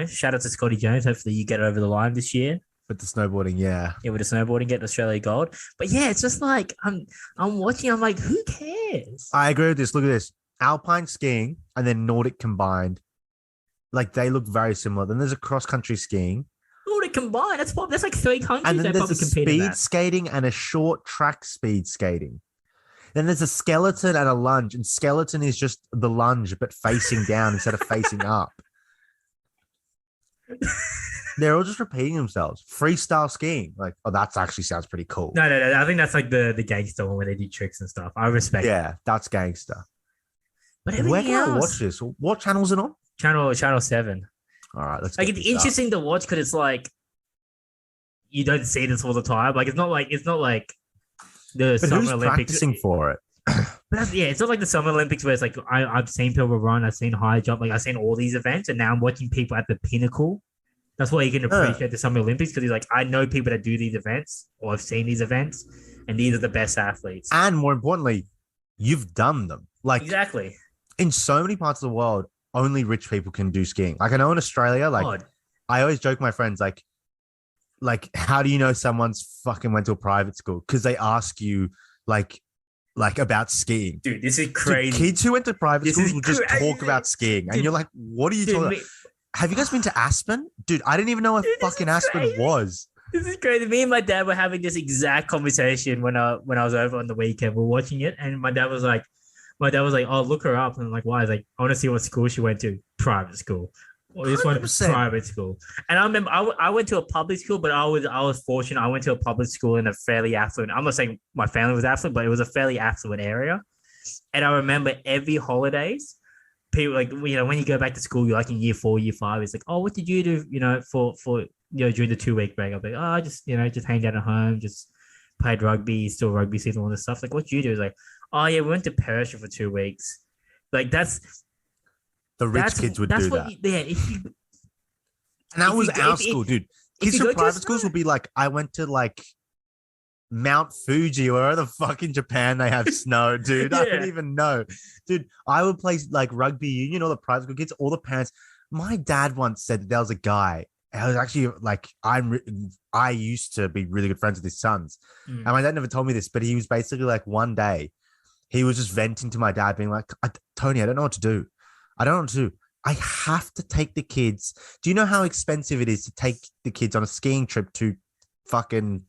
shout out to Scotty James. Hopefully, you get over the line this year. With the snowboarding, yeah. Yeah, with the snowboarding, getting Australia gold. But yeah, it's just like I'm watching. I'm like, who cares? I agree with this. Look at this: alpine skiing and then Nordic combined. Like they look very similar. Then there's a cross country skiing. Nordic combined. That's like three countries. And then that there's probably a compete in speed that. skating and a short track speed skating. Then there's a skeleton and a lunge, and skeleton is just the lunge but facing down instead of facing up. They're all just repeating themselves. Freestyle skiing, like, oh, that actually sounds pretty cool. No. I think that's like the gangster one where they do tricks and stuff. I respect. Yeah, that's gangster. But Where everything can I else, watch this? What channel is it on? Channel 7. All right, let's Like get it's this up. interesting to watch because it's like you don't see this all the time. Like it's not like the But Summer who's Olympics. practicing for it? But yeah, it's not like the Summer Olympics where it's like I've seen people run, I've seen high jump, like I've seen all these events, and now I'm watching people at the pinnacle. That's why you can appreciate the Summer Olympics because he's like, I know people that do these events or I've seen these events, and these are the best athletes. And more importantly, you've done them. Like Exactly. in so many parts of the world, only rich people can do skiing. Like I know in Australia, like God. I always joke with my friends, like how do you know someone's fucking went to a private school? Because they ask you like about skiing. Dude, this is crazy. Dude, kids who went to private This schools is will just crazy. talk about skiing, and Dude, you're like, "What are you talking about?" Have you guys been to Aspen? Dude, I didn't even know what Dude, this fucking is Aspen crazy. was. This is crazy. Me and my dad were having this exact conversation when I was over on the weekend. We're watching it, and my dad was like, "Oh, look her up." And I'm like, "Why?" He's like, "I want to see what school she went to. Private school." Or this one 100%. private school. And I remember I went to a public school, but I was fortunate. I went to a public school in a fairly affluent. I'm not saying my family was affluent, but it was a fairly affluent area. And I remember every holidays, people like when you go back to school, you're like in year 4, year 5. It's like, oh, what did you do? For during the 2-week break, I'll be like, oh, I just just hang out at home, just played rugby, still rugby season, all this stuff. Like, what do you do? It's like, oh yeah, we went to Persia for 2 weeks. Like that's. The rich kids would do that. And that was our school, dude. Kids from private schools would be like, I went to like Mount Fuji or the fuck in Japan they have snow, dude. I don't even know. Dude, I would play like rugby union, all the private school kids, all the parents. My dad once said that there was a guy. I was actually like, I used to be really good friends with his sons. And my dad never told me this, but he was basically like one day, he was just venting to my dad, being like, Tony, I don't know what to do. I don't know what to do. I have to take the kids. Do you know how expensive it is to take the kids on a skiing trip to fucking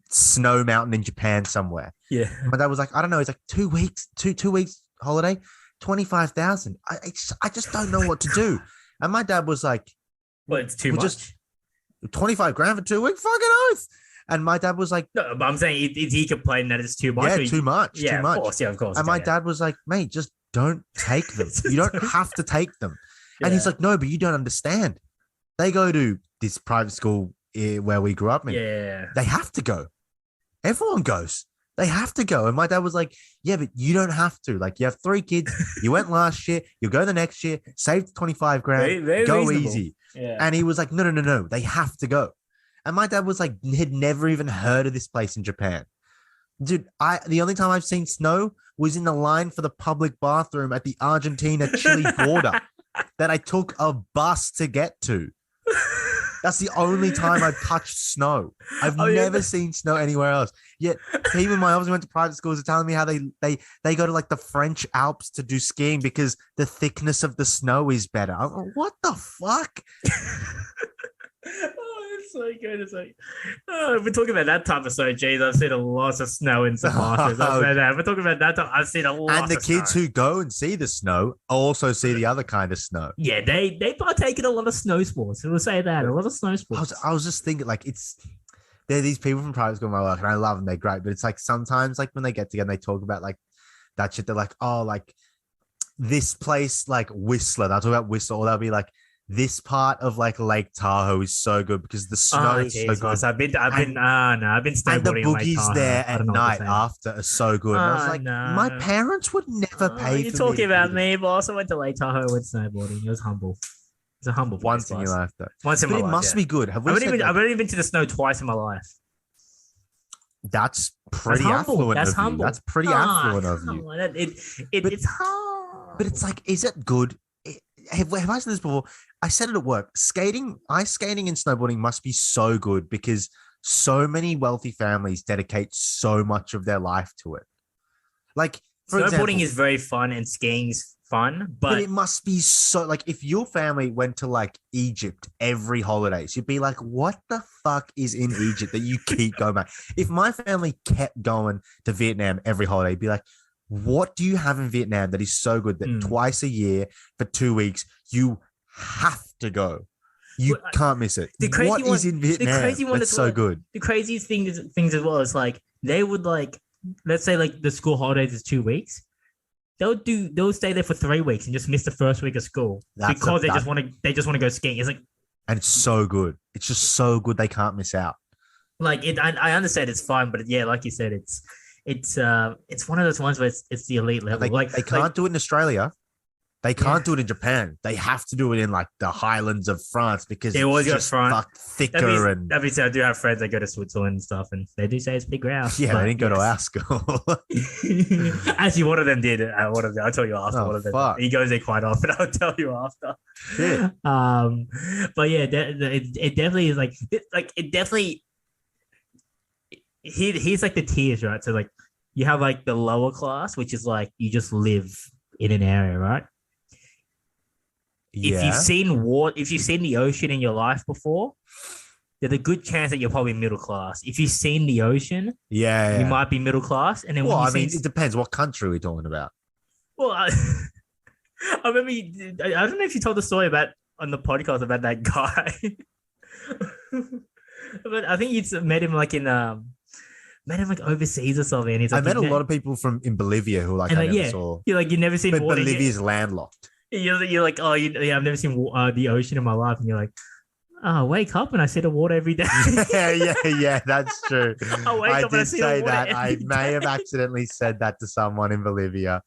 snow mountain in Japan somewhere? Yeah. My dad was like, I don't know. It's like 2 weeks, two weeks holiday, 25,000. I just don't know what to do. And my dad was like, well, it's too much. Just 25 grand for 2 weeks, fucking oath. And my dad was like, no, but I'm saying, is he complaining that it's too much? Yeah, too much. Yeah, too much. Of course. Yeah, of course. And my dad was like, mate, just don't take them. You don't have to take them. And he's like, no, but you don't understand. They go to this private school where we grew up in. Yeah. They have to go. Everyone goes. They have to go. And my dad was like, yeah, but you don't have to. Like, you have 3 kids. You went last year. You'll go the next year. Save 25 grand. Very go reasonable. easy. Yeah. And he was like, no. They have to go. And my dad was like, had never even heard of this place in Japan. Dude, the only time I've seen snow was in the line for the public bathroom at the Argentina-Chile border that I took a bus to get to. That's the only time I've touched snow. I've never seen snow anywhere else. Yet people in my office who went to private schools are telling me how they go to like the French Alps to do skiing because the thickness of the snow is better. I'm like, what the fuck? Oh, it's so good. It's like, oh, if we're talking about that type of snow, geez, I've seen a lot of snow in some masters. I'll say that. If we're talking about that type, I've seen a lot. And the kids who go and see the snow also see the other kind of snow. Yeah, they partake in a lot of snow sports. We'll say that, a lot of snow sports. I was just thinking, like, there are these people from private school in my work, and I love them. They're great, but it's like sometimes, like when they get together, and they talk about like that shit. They're like, oh, like this place, like Whistler. They'll talk about Whistler, or they'll be like, this part of like Lake Tahoe is so good because the snow is so good. I've been snowboarding. And the boogies there at night after after are so good. And I was like, my parents would never pay. You're talking about me, but I also went to Lake Tahoe, went snowboarding. It was humble. It's a humble place. Once in your life, though. Once in my life, it must be good. I've only been to the snow twice in my life. That's pretty affluent of you. That's pretty affluent of you. It's hard. But it's like, is it good? Have I said this before? I said it at work. Ice skating and snowboarding must be so good because so many wealthy families dedicate so much of their life to it. Like, for snowboarding example, is very fun and skiing's fun, but it must be so, like, if your family went to like Egypt every holidays, you'd be like, what the fuck is in Egypt that you keep going back? If my family kept going to Vietnam every holiday, it'd be like, what do you have in Vietnam that is so good that twice a year for 2 weeks you have to go? You can't miss it. What is in Vietnam that's so good? The craziest things as well is like they would like, let's say like the school holidays is 2 weeks. They'll stay there for 3 weeks and just miss the first week of school because they just want to go skiing. It's like, and it's so good. It's just so good they can't miss out. Like I understand it's fun, but yeah, like you said, it's one of those ones where it's the elite level. They can't do it in Australia. They can't do it in Japan. They have to do it in like the highlands of France because it's just thicker. That means I do have friends that go to Switzerland and stuff, and they do say it's big ground. Yeah, they didn't go to our school. Actually, one of them did. I'll tell you after. One of them. Fuck. He goes there quite often. I'll tell you after. Shit. But yeah, it definitely is like it definitely. Here's like the tiers, right? So like you have like the lower class, which is like you just live in an area, right? Yeah. If you've seen the ocean in your life before, there's a good chance that you're probably middle class. If you've seen the ocean, you might be middle class. And then it depends what country we're talking about. Well, I remember I don't know if you told the story about on the podcast about that guy, but I think you met him like overseas or something. And he's like, I met a lot of people in Bolivia who I never saw. You're like, you've never seen water. Bolivia's landlocked. You're like, oh, I've never seen the ocean in my life. And you're like, oh, wake up and I see the water every day. yeah, that's true. I did say that. I may have accidentally said that to someone in Bolivia.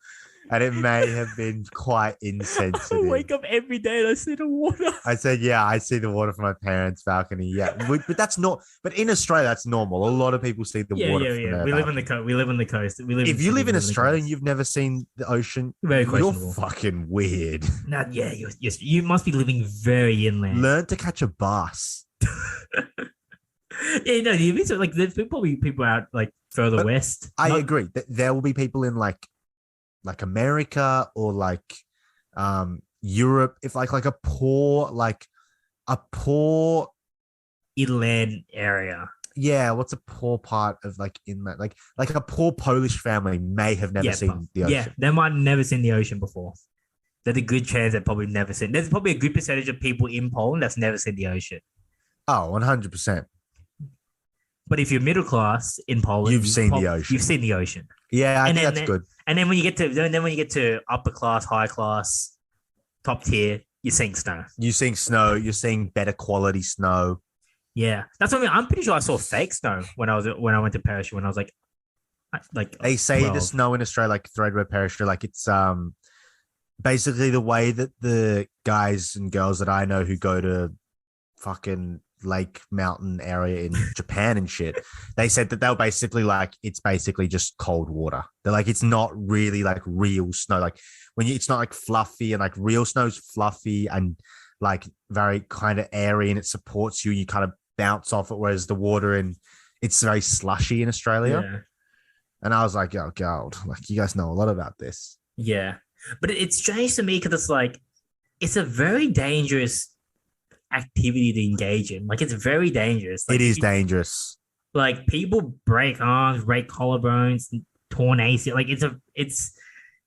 And it may have been quite insensitive. I wake up every day and I see the water. I said, yeah, I see the water from my parents' balcony. Yeah, but that's not. But in Australia, that's normal. A lot of people see the water. From their We live on the coast. We live on the coast. If you live in Australia and you've never seen the ocean, you're fucking weird. No, yeah, you must be living very inland. Learn to catch a bus. Yeah, no, like there's probably people out like further west. I agree. There will be people in like America or like Europe, if like a poor inland area. Yeah, what's a poor part of like inland? Like a poor Polish family may have never seen the ocean. Yeah, they might have never seen the ocean before. There's a good chance they've probably never seen. There's probably a good percentage of people in Poland that's never seen the ocean. Oh, 100%. But if you're middle class in Poland, you've seen the ocean. You've seen the ocean. Yeah, I think that's good. And then when you get to upper class, high class, top tier, you're seeing snow. You're seeing snow. You're seeing better quality snow. Yeah, that's what I mean. I'm pretty sure I saw fake snow when I went to parachute when I was like they say 12. The snow in Australia, like threadwear parachute, like it's basically the way that the guys and girls that I know who go to fucking lake mountain area in Japan and shit. They said that they were basically like, it's basically just cold water. They're like, it's not really like real snow. Like it's not like fluffy, and like real snow's fluffy and like very kind of airy, and it supports you. You kind of bounce off it, whereas the water it's very slushy in Australia. Yeah. And I was like, oh god, like you guys know a lot about this. Yeah. But it's strange to me because it's like it's a very dangerous activity to engage in. Like it's very dangerous. Like, It is dangerous. like people break arms, break collarbones, torn ACL. Like it's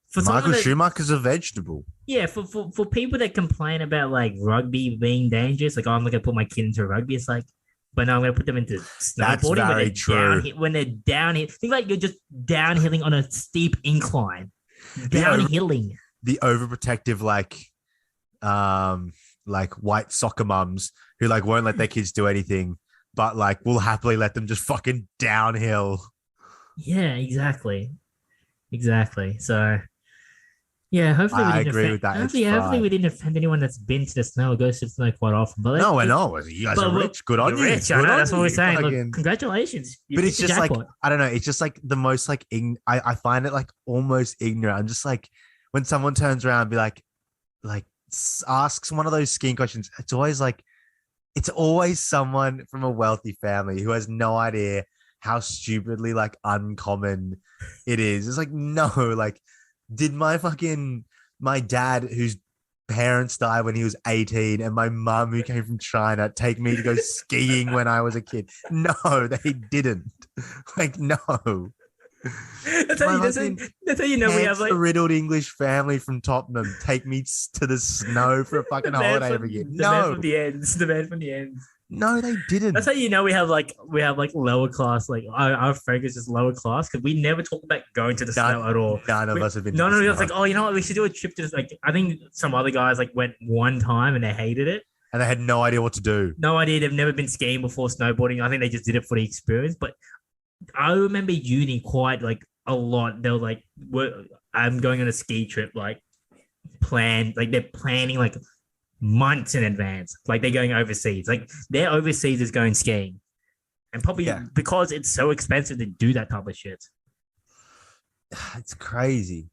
for Michael that, Schumacher's a vegetable. yeah, for people that complain about like rugby being dangerous, like, oh, I'm not gonna put my kid into rugby. It's like, but no, I'm gonna put them into That's snowboarding very true. when they're downhill. Think like you're just downhilling on a steep incline. Downhilling. The overprotective like white soccer mums who like won't let their kids do anything, but like will happily let them just fucking downhill. Yeah, exactly. Exactly. So yeah, hopefully we I didn't agree offend, with that. hopefully we didn't offend anyone that's been to the snow or goes to the snow quite often. But No, I know. You guys are rich. Good on you're you. rich. Good I know, on that's what we're you. saying. Look, Fucking- congratulations. You But hit it's the just like, jackpot. I don't know. It's just like the most like I find it like almost ignorant. I'm just like, when someone turns around and be like asks one of those skiing questions, it's always someone from a wealthy family who has no idea how stupidly like uncommon it is. It's like, no, like, did my dad, whose parents died when he was 18, and my mum, who came from China, take me to go skiing when I was a kid? No, they didn't. Like, no. That's how you know we have like A riddled English family from Tottenham take me to the snow for a fucking holiday every year. the man No, from the ends. The man from the ends. no, they didn't. That's how you know we have like lower class. Like our focus is lower class because we never talk about going to the snow at all. None of us have been. None of us like, oh, you know what? We should do a trip to like. I think some other guys like went one time and they hated it. And they had no idea what to do. No idea. They've never been skiing before, snowboarding. I think they just did it for the experience. But I remember uni quite like a lot. They were like, I'm going on a ski trip, like planned, like they're planning like months in advance. Like they're going overseas. Like their overseas is going skiing. And probably because it's so expensive to do that type of shit. It's crazy.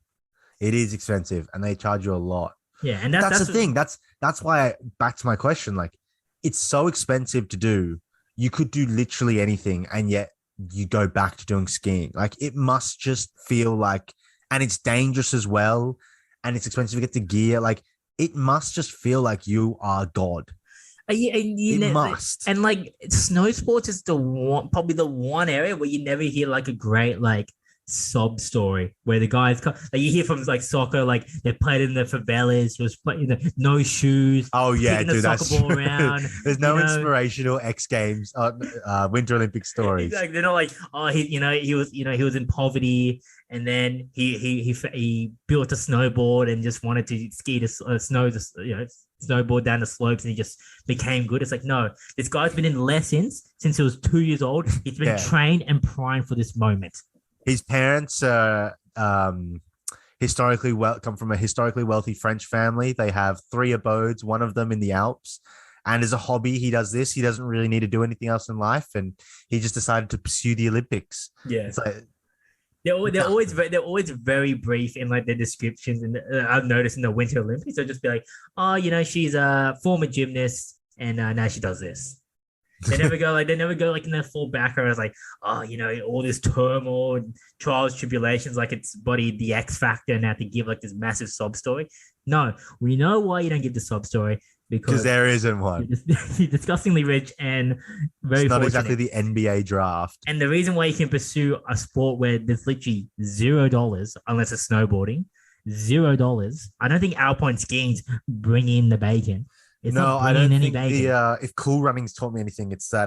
It is expensive, and they charge you a lot. Yeah, and that's the thing. That's why back to my question. Like, it's so expensive to do. You could do literally anything, and yet you go back to doing skiing. Like, it must just feel like, and it's dangerous as well, and it's expensive to get the gear. Like, it must just feel like you are God. Yeah, it must. And like snow sports is probably the one area where you never hear like a great like sob story where the guys like you hear from like soccer, like they played in the favelas, was playing no shoes. Oh yeah, dude, that's ball around. There's no inspirational X Games, Winter Olympic stories. Like they're not like, oh, he was in poverty, and then he built a snowboard and just wanted to ski to snowboard down the slopes, and he just became good. It's like, no, this guy's been in lessons since he was 2 years old. He's been trained and primed for this moment. His parents come from a historically wealthy French family. They have 3 abodes, one of them in the Alps. And as a hobby, he does this. He doesn't really need to do anything else in life, and he just decided to pursue the Olympics. Yeah. They're always very brief in like their descriptions, and I've noticed in the Winter Olympics they'll just be like, oh, she's a former gymnast and now she does this. They never go like in their full background as like, oh, all this turmoil and trials, tribulations, like it's the X Factor now to give like this massive sob story. No, we know why you don't give the sob story, because there isn't one. You're disgustingly rich and very it's not fortunate. exactly the NBA draft. And the reason why you can pursue a sport where there's literally $0 unless it's snowboarding, $0. I don't think alpine skiing's bringing in the bacon. It's no, I don't think if Cool Running's taught me anything, it's that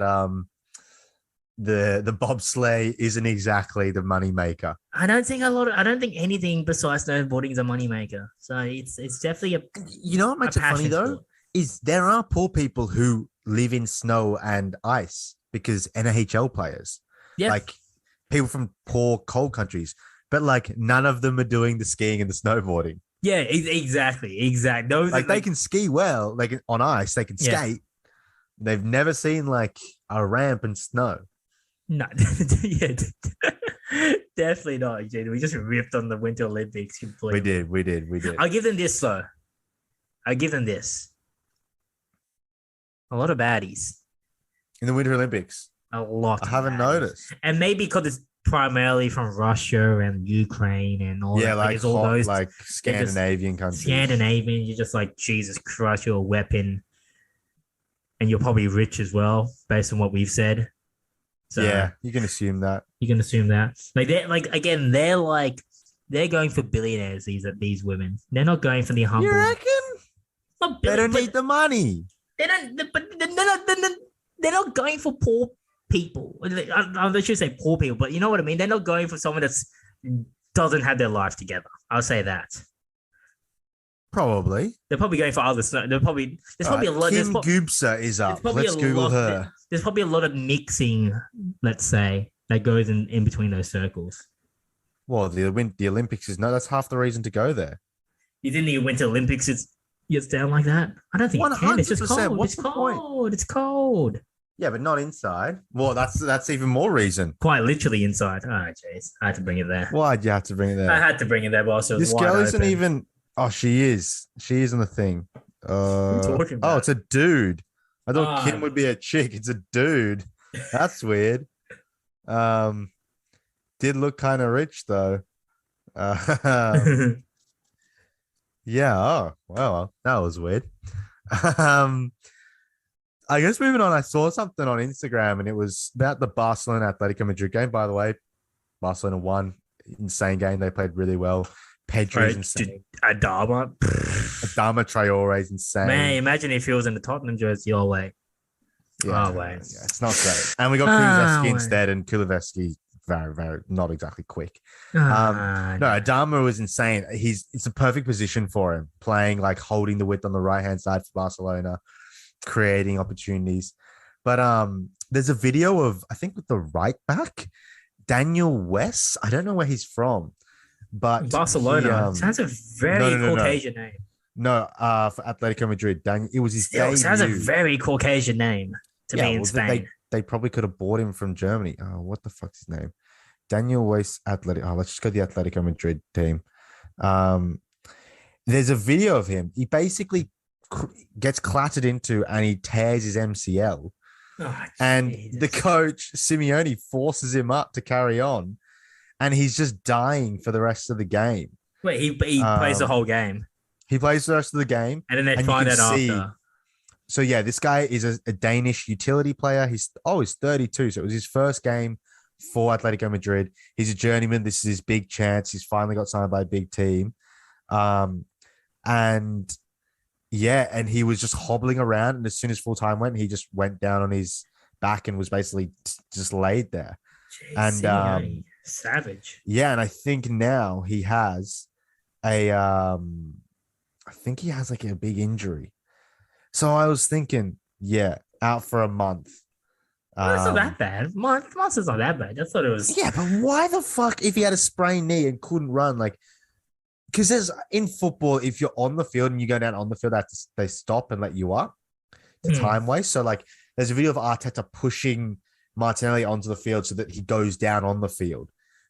the bobsleigh isn't exactly the money maker. I don't think anything besides snowboarding is a money maker. So it's definitely a. You know what makes it funny though? Is there are poor people who live in snow and ice because NHL players, like people from poor cold countries, but like none of them are doing the skiing and the snowboarding. Yeah, exactly. Those they can ski well, like on ice, they can skate, They've never seen like a ramp and snow. No, yeah, definitely not, dude. We just ripped on the Winter Olympics We completely. did, we did, we did. I'll give them this though. I'll give them this. A lot of baddies. In the Winter Olympics, A lot I of haven't baddies. noticed. And maybe because it's primarily from Russia and Ukraine and all Yeah, that. Like like it's all hot, those like they're just Scandinavian countries. Scandinavian. You're just like, Jesus Christ, you're a weapon. And you're probably rich as well, based on what we've said. So Yeah, you can assume that. you can assume that. Like they're like again, they're going for billionaires, these women. They're not going for the You humble. reckon? Not They billion, don't but need the money. they don't. But they're not going for poor people. I should say poor people, but you know what I mean. They're not going for someone that's doesn't have their life together. I'll say that. Probably. They're probably going for other. They're probably there's All probably a right, lot. Kim Gubsa is There's up. probably Let's Google her. There's probably a lot of mixing. Let's say that goes in between those circles. Well, the Olympics is no. That's half the reason to go there. You think the Winter Olympics it's down like that? I don't think One it can. It's hundred just percent. cold. What's It's the point? cold. It's cold. Yeah, but not inside. Well, that's even more reason. Quite literally inside. Oh, jeez. I had to bring it there. Why'd you have to bring it I there? had to bring it there, boss. It was This wide girl isn't open. even. Oh, she is. She is on the thing. What are you talking Oh, about? it's a dude. I thought Ah. Kim would be a chick. It's a dude. That's weird. Did look kind of rich though. Yeah. Oh, well, that was weird. Um, I guess moving on, I saw something on Instagram and it was about the Barcelona Atletico Madrid game. By the way, Barcelona won. Insane game. They played really well. Pedro's insane. Adama. Adama Traore is insane. Man, imagine if he was in the Tottenham jersey your way. Yeah, Oh, wait. yeah, it's not great. And we got Oh, Kulusevski wait. instead, and Kulusevski very, very not exactly quick. Ah, No, Adama was insane. It's a perfect position for him, playing like holding the width on the right hand side for Barcelona, creating opportunities. But there's a video of I think with the right back, Daniel West. I don't know where he's from, but Barcelona. he, Sounds a very no. Caucasian name. No, for Atletico Madrid. It was his Still, debut. sounds a very Caucasian name to be in well, Spain. they probably could have bought him from Germany. Oh, what the fuck's his name? Daniel Weiss Athletic. Oh, let's just go to the Atletico Madrid team. There's a video of him. He basically gets clattered into and he tears his MCL. Oh, and Jesus. the coach, Simeone, forces him up to carry on. And he's just dying for the rest of the game. Wait, he plays the whole game. He plays the rest of the game. And then they and find you out can see- after. So yeah, this guy is a Danish utility player. He's 32. So it was his first game for Atletico Madrid. He's a journeyman. This is his big chance. He's finally got signed by a big team. And he was just hobbling around. And as soon as full time went, he just went down on his back and was basically just laid there. Jeez, And, Simeone, savage. Yeah, and I think now he has I think he has like a big injury. So I was thinking, out for a month. That's not that bad. Months is not that bad. I thought it was. Yeah, but why the fuck if he had a sprained knee and couldn't run? Like, because there's in football, if you're on the field and you go down on the field, they stop and let you up to time waste. So like, there's a video of Arteta pushing Martinelli onto the field so that he goes down on the field.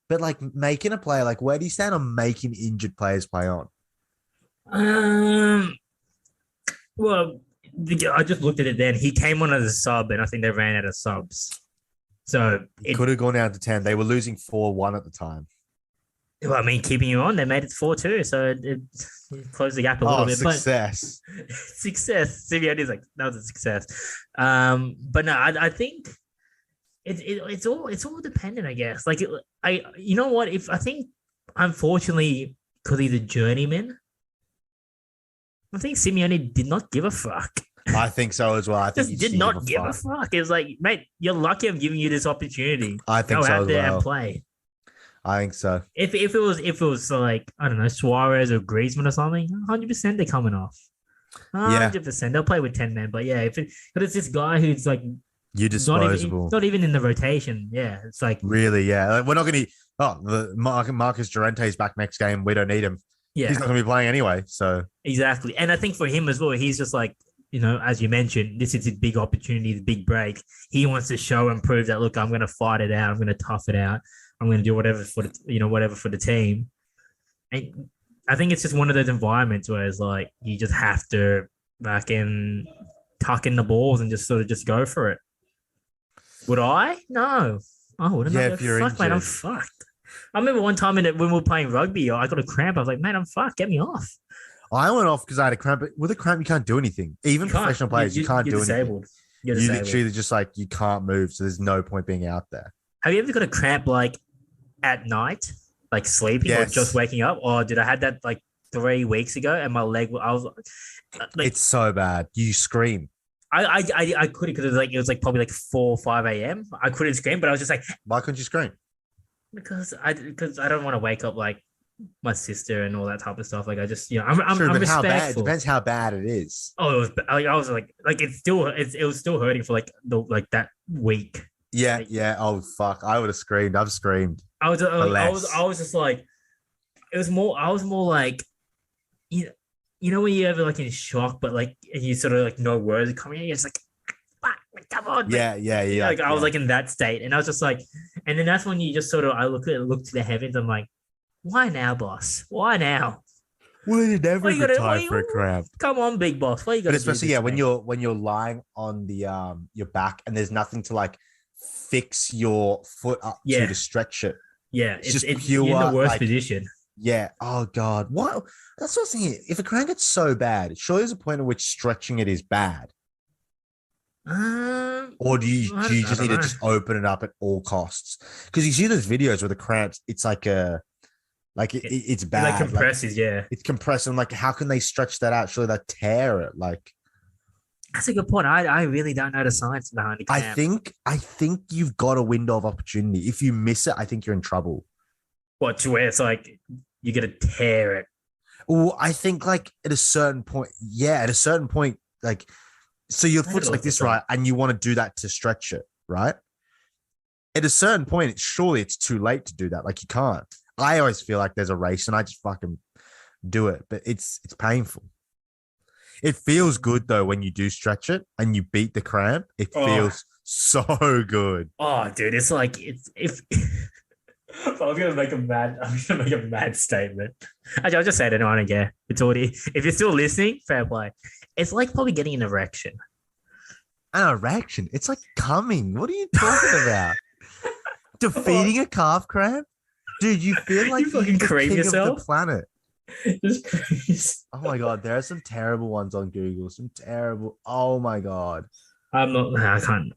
But like making a play, like where do you stand on making injured players play on? Well, I just looked at it then. He came on as a sub, and I think they ran out of subs. So It could have gone down to 10. They were losing 4-1 at the time. Well, I mean, keeping you on, they made it 4-2, so it closed the gap a little bit. Success. But success. Simeone's like, that was a success. But no, I think it's all dependent, I guess. Like, you know what? If I think, unfortunately, because he's a journeyman, I think Simeone did not give a fuck. I think so as well. I think Just did not give a fuck. It was like, mate, you're lucky I'm giving you this opportunity. I think Go so out as there well. and play. I think so. If it was like, I don't know, Suarez or Griezmann or something, 100% they're coming off. 100%. They'll play with 10 men. But yeah, but it's this guy who's like You're disposable. not even in the rotation. Yeah, it's like Really, yeah. Like, we're not going to. Marcus Llorente is back next game. We don't need him. yeah, He's not going to be playing anyway. So exactly. And I think for him as well, he's just like as you mentioned, this is his big opportunity, the big break. He wants to show and prove that, look, I'm going to fight it out. I'm going to tough it out. I'm going to do whatever for whatever for the team. And I think it's just one of those environments where it's like you just have to fucking tuck in the balls and just sort of just go for it. Would I? No. I wouldn't. Yeah, Like, if you're fuck, mate, I'm injured. fucked. I remember one time when we were playing rugby, I got a cramp. I was like, man, I'm fucked. Get me off. I went off because I had a cramp. But with a cramp, you can't do anything. Even You can't. professional players, you can't You're do anything. disabled. You're You disabled. literally just like you can't move, so there's no point being out there. Have you ever got a cramp like at night, like sleeping or just Yes, waking up? Or did I had that like 3 weeks ago and my leg? I was like, it's so bad. You scream. I couldn't because it was like probably like 4 or 5 a.m. I couldn't scream, but I was just like Why couldn't you scream? because I don't want to wake up like my sister and all that type of stuff. Like I just I'm True, but how bad? It respectful. depends how bad it is. Oh, it was I was like it was still hurting for like that week. Yeah, Like, yeah. Oh fuck! I would have screamed. I've screamed. I was Less. I was just like it was more I was more like when you ever like in shock, but like and you sort of like no words are coming out, you're just like fuck, like, come on. Yeah, yeah, yeah. Like I was yeah. like in that state, and I was just like, and then that's when you just sort of I look to the heavens. I'm like, why now, boss? Why now? Well, it's never Why a you good gotta? time for a cramp. Come on, big boss. Why you But gotta do especially this yeah, to when me? you're lying on the your back and there's nothing to like fix your foot up Yeah, to stretch it. yeah. It's just You're in the pure worst like position. yeah. Oh god. What? That's what I'm saying. If a cramp gets so bad, surely there's a point at which stretching it is bad. Or do you I just don't need to know. just open it up at all costs? Because you see those videos where the cramps, it's like it's It like bad. Like compresses. Yeah, it's compressed. And like, how can they stretch that out? Surely they tear it. Like that's a good point. I really don't know the science behind the cramp. I think you've got a window of opportunity. If you miss it, I think you're in trouble. What to where it's like you gotta tear it. Well, I think like at a certain point, yeah, at a certain point, like so your I foot's gotta like look this, this right? up. And you want to do that to stretch it, right? At a certain point, surely it's too late to do that. Like you can't. I always feel like there's a race and I just fucking do it, but it's painful. It feels good though when you do stretch it and you beat the cramp. It Oh, feels so good. oh, dude, it's like it's if. I'm gonna make a mad. I'm gonna make a mad statement. Actually, I'll just say it. I don't care. It's already. If you're still listening, fair play. It's like probably getting an erection. An erection. It's like coming. What are you talking about? Defeating a calf cramp? Dude, you feel like You fucking you're the cream king of yourself. the planet. Just crazy. Oh my god, there are some terrible ones on Google. Some terrible. Oh my god. I'm not. I can't.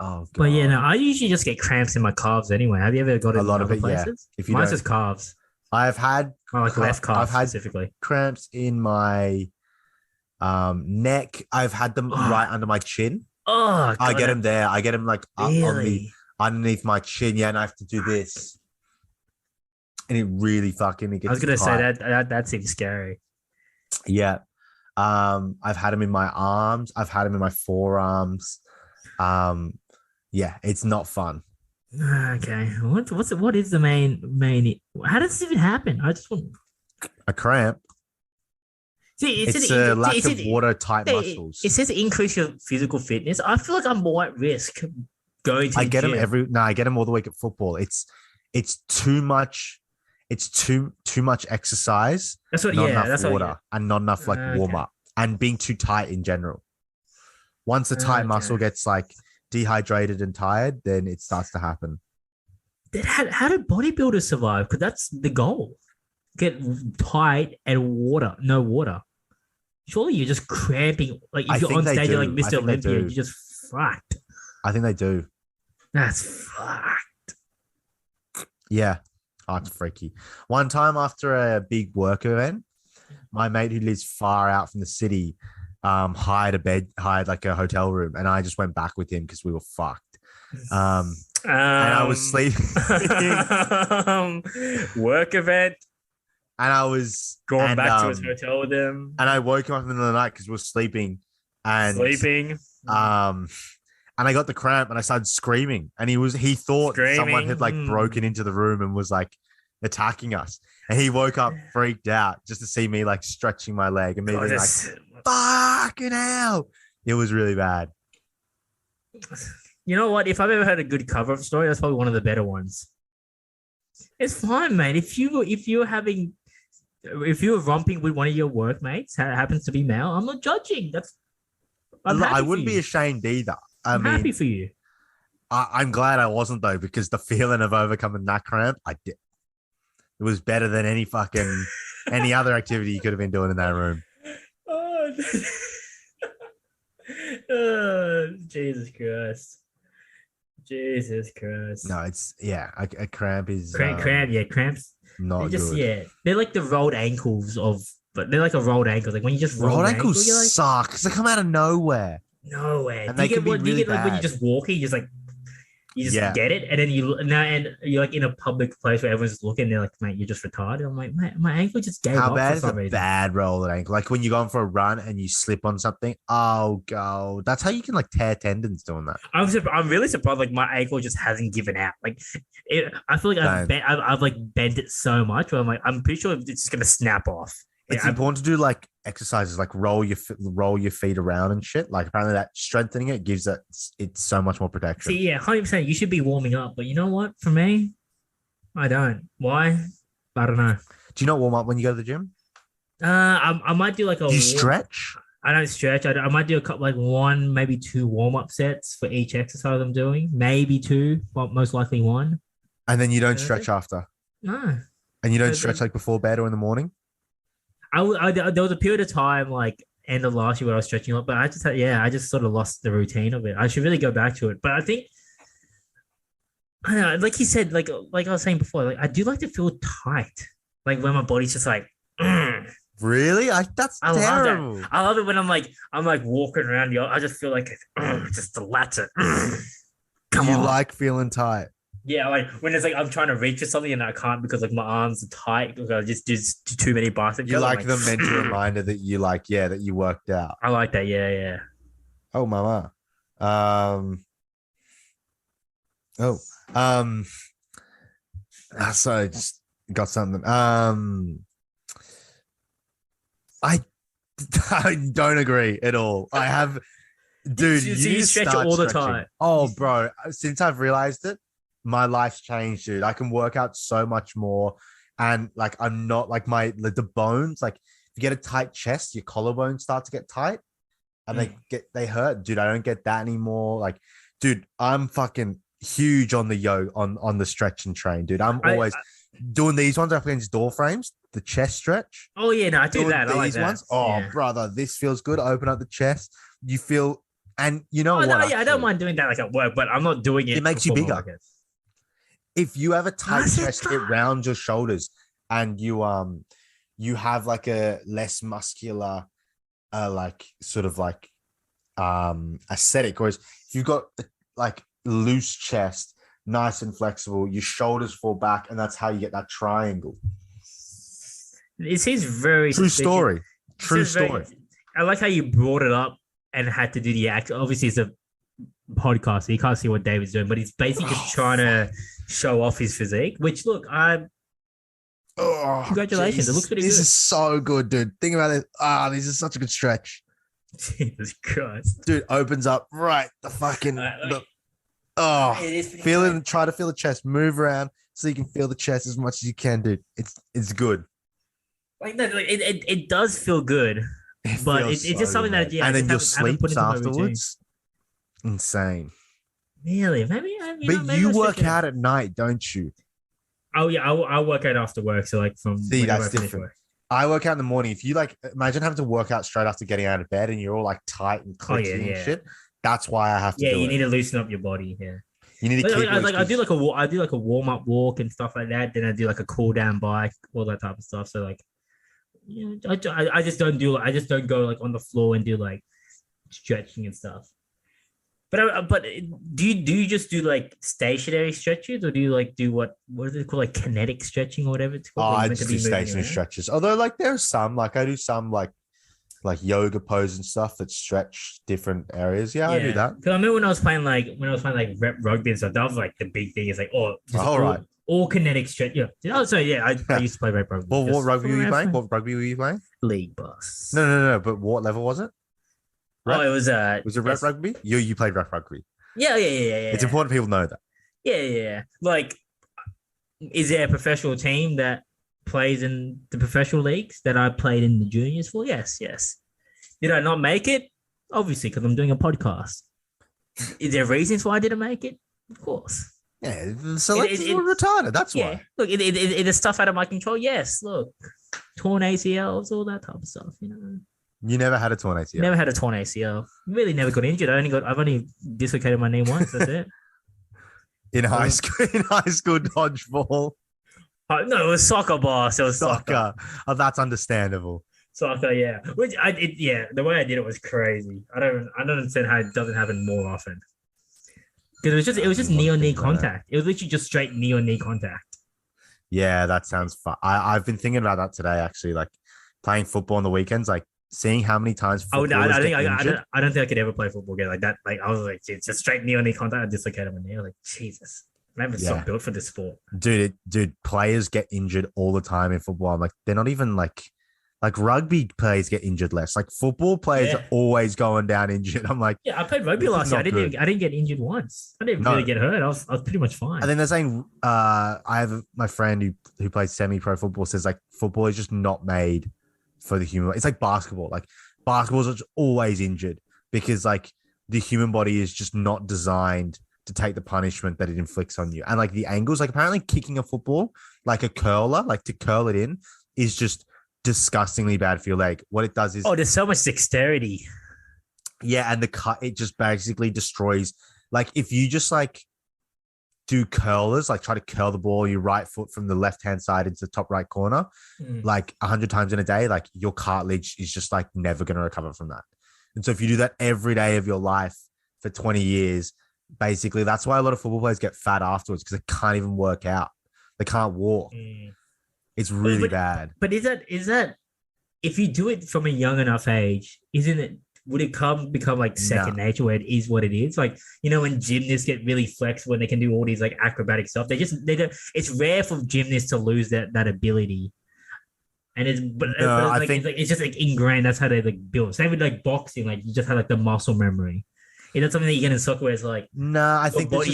Oh But yeah, no. god. I usually just get cramps in my calves anyway. Have you ever got it A in lot of other it, yeah. places? If you Mine's don't, just calves. I've had I like left calf I've had specifically. cramps in my neck. I've had them Oh, right under my chin. oh I god, get them there. I get them like up on the really? underneath my chin. Yeah, and I have to do this, and it really fucking it I was gets gonna say tight. that seems scary. Yeah. I've had them in my arms. I've had them in my forearms. Yeah, it's not fun. Okay, what is the main? How does this even happen? I just want A cramp. see. It's a lack of water tight It muscles. says increase your physical fitness. I feel like I'm more at risk going to I the get them gym. I get them all the week at football. It's too much. It's too much exercise, That's what. not Yeah, enough that's what. water, and not enough like warm Okay. up, and being too tight in general. Once the tight muscle Okay. gets like dehydrated and tired, then it starts to happen. How do bodybuilders survive? Because that's the goal. Get tight and water, no water. Surely you're just cramping. Like I if you're think on they stage, you're like do. I Mr. think they Olympia, do. you're just fucked. I think they do. That's fucked. Yeah. Oh, it's freaky. One time after a big work event, my mate who lives far out from the city hired like a hotel room, and I just went back with him because we were fucked. And I was sleeping Work event, and I was going and, back to his hotel with him, and I woke him up in the middle of the night because we were sleeping and sleeping, um and I got the cramp and I started screaming and he thought someone screaming. had like broken into the room and was like attacking us. And he woke up freaked out just to see me like stretching my leg and me being like, fucking hell. It was really bad. You know what? If I've ever heard a good cover up story, that's probably one of the better ones. It's fine, mate. If you're romping with one of your workmates, happens to be male, I'm not judging. I wouldn't be ashamed either. I'm happy for you. I'm glad I wasn't though, because the feeling of overcoming that cramp, I did. It was better than any other activity you could have been doing in that room. Oh, oh Jesus Christ. Jesus Christ. No, it's a cramp is cramps. Not good. They're like the rolled ankles but they're like a rolled ankle. Like when you just rolled ankles suck because they come out of nowhere. Nowhere. And they can be really bad. Like when you're just walking, you just get it, and then you're like in a public place where everyone's looking. They're like, "Mate, you're just retarded." I'm like, "Mate, my ankle just gave up." How bad is a reason. bad rolled ankle? Like when you're going for a run and you slip on something. Oh god, that's how you can like tear tendons doing that. I'm really surprised. Like my ankle just hasn't given out. Like I feel like I've like bent it so much where I'm like, I'm pretty sure it's just gonna snap off. It's important to do like exercises, like roll your feet around and shit. Like apparently that strengthening it gives it's so much more protection. See, 100%. You should be warming up, but you know what? For me, I don't. Why? I don't know. Do you not warm up when you go to the gym? I might do like a. Do you stretch? I don't stretch. I might do a couple, like one, maybe two warm up sets for each exercise I'm doing. Maybe two, but most likely one. And then you don't stretch after. No. And you don't stretch like before bed or in the morning. There was a period of time like end of last year where I was stretching a lot, but I just sort of lost the routine of it. I should really go back to it. But I think, I don't know, like he said, like I was saying before, like I do like to feel tight, like when my body's just like. Really? That's terrible. Love that. I love it when I'm like walking around. I just feel like just the latter. Come on. You like feeling tight? Yeah, like when it's like I'm trying to reach for something and I can't because like my arms are tight because I just do too many biceps. You like the mental reminder that you that you worked out. I like that. Yeah. Oh, mama. So I just got something. I don't agree at all. I have, dude. You stretch it all the time. Oh, bro! Since I've realized it, my life's changed, dude. I can work out so much more, and like I'm not like the bones. Like if you get a tight chest, your collarbones start to get tight, and they hurt, dude. I don't get that anymore. Like, dude, I'm fucking huge on the yoga on the stretch and train, dude. I'm always doing these ones up against door frames. The chest stretch. Oh yeah, no, I do that. I like these ones. Oh, yeah. Brother, this feels good. Open up the chest. You feel, and you know what? No, yeah, I don't mind doing that like at work, but I'm not doing it. It makes you bigger. If you have a tight chest, it rounds your shoulders, and you have like a less muscular, like sort of like aesthetic. Whereas if you've got like loose chest, nice and flexible, your shoulders fall back, and that's how you get that triangle. It seems very true story. True story. I like how you brought it up and had to do the act. Obviously, it's a podcast, so you can't see what David's doing, but he's basically just trying to show off his physique. Which, look, congratulations! Geez. It looks pretty good. This is so good, dude. Think about it. This is such a good stretch. Jesus Christ, dude! Opens up right the fucking. Try to feel the chest. Move around so you can feel the chest as much as you can, dude. It's good. Like no, it does feel good, but it's just something that and then your sleep afterwards, insane. Really? Maybe. But you work out at night, don't you? Oh yeah, I work out after work. So like that's different. Work. I work out in the morning. If you like, imagine having to work out straight after getting out of bed, and you're all like tight and clenching and shit. That's why I have to. Yeah, you need to loosen up your body. Yeah. You need to keep I do like a warm up walk and stuff like that. Then I do like a cool down bike, all that type of stuff. So like. Yeah, I just don't go like on the floor and do like stretching and stuff. But do you just do like stationary stretches, or do you like do what is it called, like kinetic stretching or whatever it's called? I just do stationary stretches. Although like there's some like I do some like yoga pose and stuff that stretch different areas. Yeah, I do that. Because I remember when I was playing like rep rugby and stuff, that was like the big thing. Is like All kinetic stretch. Yeah. Oh, so yeah, I used to play rep rugby. Well, what Just rugby for were you playing? reference. What rugby were you playing? League boss. No. But what level was it? Oh, Rep? it was Was it rep rugby? You played rep rugby. It's yeah. important people know that. Yeah. Like, is there a professional team that plays in the professional leagues that I played in the juniors for? Yes. Did I not make it? Obviously, because I'm doing a podcast. Is there reasons why I didn't make it? Of course. Yeah, the selectors were retarded. That's Yeah. why. Look, it is stuff out of my control. Yes. Look, torn ACLs, all that type of stuff. You know. You never had a torn ACL. Never had a torn ACL. Really never got injured. I've only dislocated my knee once. That's it. In high school, dodgeball, No, it was soccer, boss. It was soccer. Oh, that's understandable. Soccer, yeah. The way I did it was crazy. I don't understand how it doesn't happen more often. Because it was just knee on knee contact. It was literally just straight knee on knee contact. Yeah, that sounds fun. I've been thinking about that today, actually. Like playing football on the weekends, like seeing how many times footballers get injured. I don't think I could ever play football again like that. Like I was like, it's just straight knee on knee contact. I dislocated my knee. I was like, Jesus, I'm so built for this sport. Dude, players get injured all the time in football. I'm like, they're not even like rugby players get injured less. Like football players are always going down injured. I'm like, I played rugby last year. I didn't get injured once. I didn't really get hurt. I was pretty much fine. And then they're saying, I have my friend who plays semi-pro football says like football is just not made for the human. It's like basketball. Like basketball is always injured because like the human body is just not designed to take the punishment that it inflicts on you. And like the angles, like apparently kicking a football, like a curler, like to curl it in is just disgustingly bad for your leg. What it does is there's so much dexterity. Yeah, and the cut, it just basically destroys. Like if you just like do curlers, like try to curl the ball, your right foot from the left-hand side into the top right corner, like 100 times in a day, like your cartilage is just like never going to recover from that. And so if you do that every day of your life for 20 years, basically that's why a lot of football players get fat afterwards because they can't even work out. They can't walk. It's really bad. But is that if you do it from a young enough age, would it become like second nature where it is what it is? Like, you know, when gymnasts get really flexible and they can do all these like acrobatic stuff, they don't, it's rare for gymnasts to lose that ability. And it's just like ingrained. That's how they like build. Same with like boxing, like you just have like the muscle memory. Is that something that you get in soccer where it's like, I think because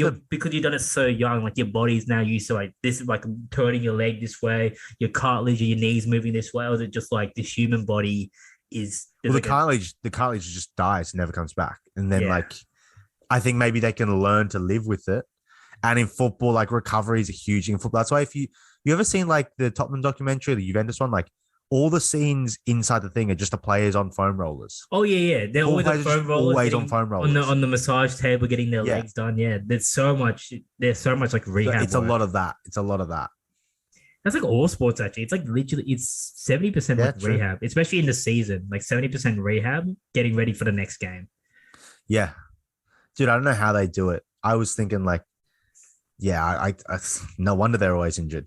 you've done it so young, like your body's now used to like this is like turning your leg this way, your cartilage or your knees moving this way, or is it just like the human body is the cartilage just dies, never comes back. And then like I think maybe they can learn to live with it. And in football, like recovery is a huge thing in football. That's why if you ever seen like the Tottenham documentary, the Juventus one, like all the scenes inside the thing are just the players on foam rollers. Oh yeah. They're always on foam rollers. Always on foam rollers. On the massage table, getting their legs done. Yeah. There's so much like rehab. It's a lot of that. That's like all sports actually. It's like literally it's 70% like rehab, especially in the season. Like 70% rehab, getting ready for the next game. Yeah. Dude, I don't know how they do it. I was thinking like, I no wonder they're always injured.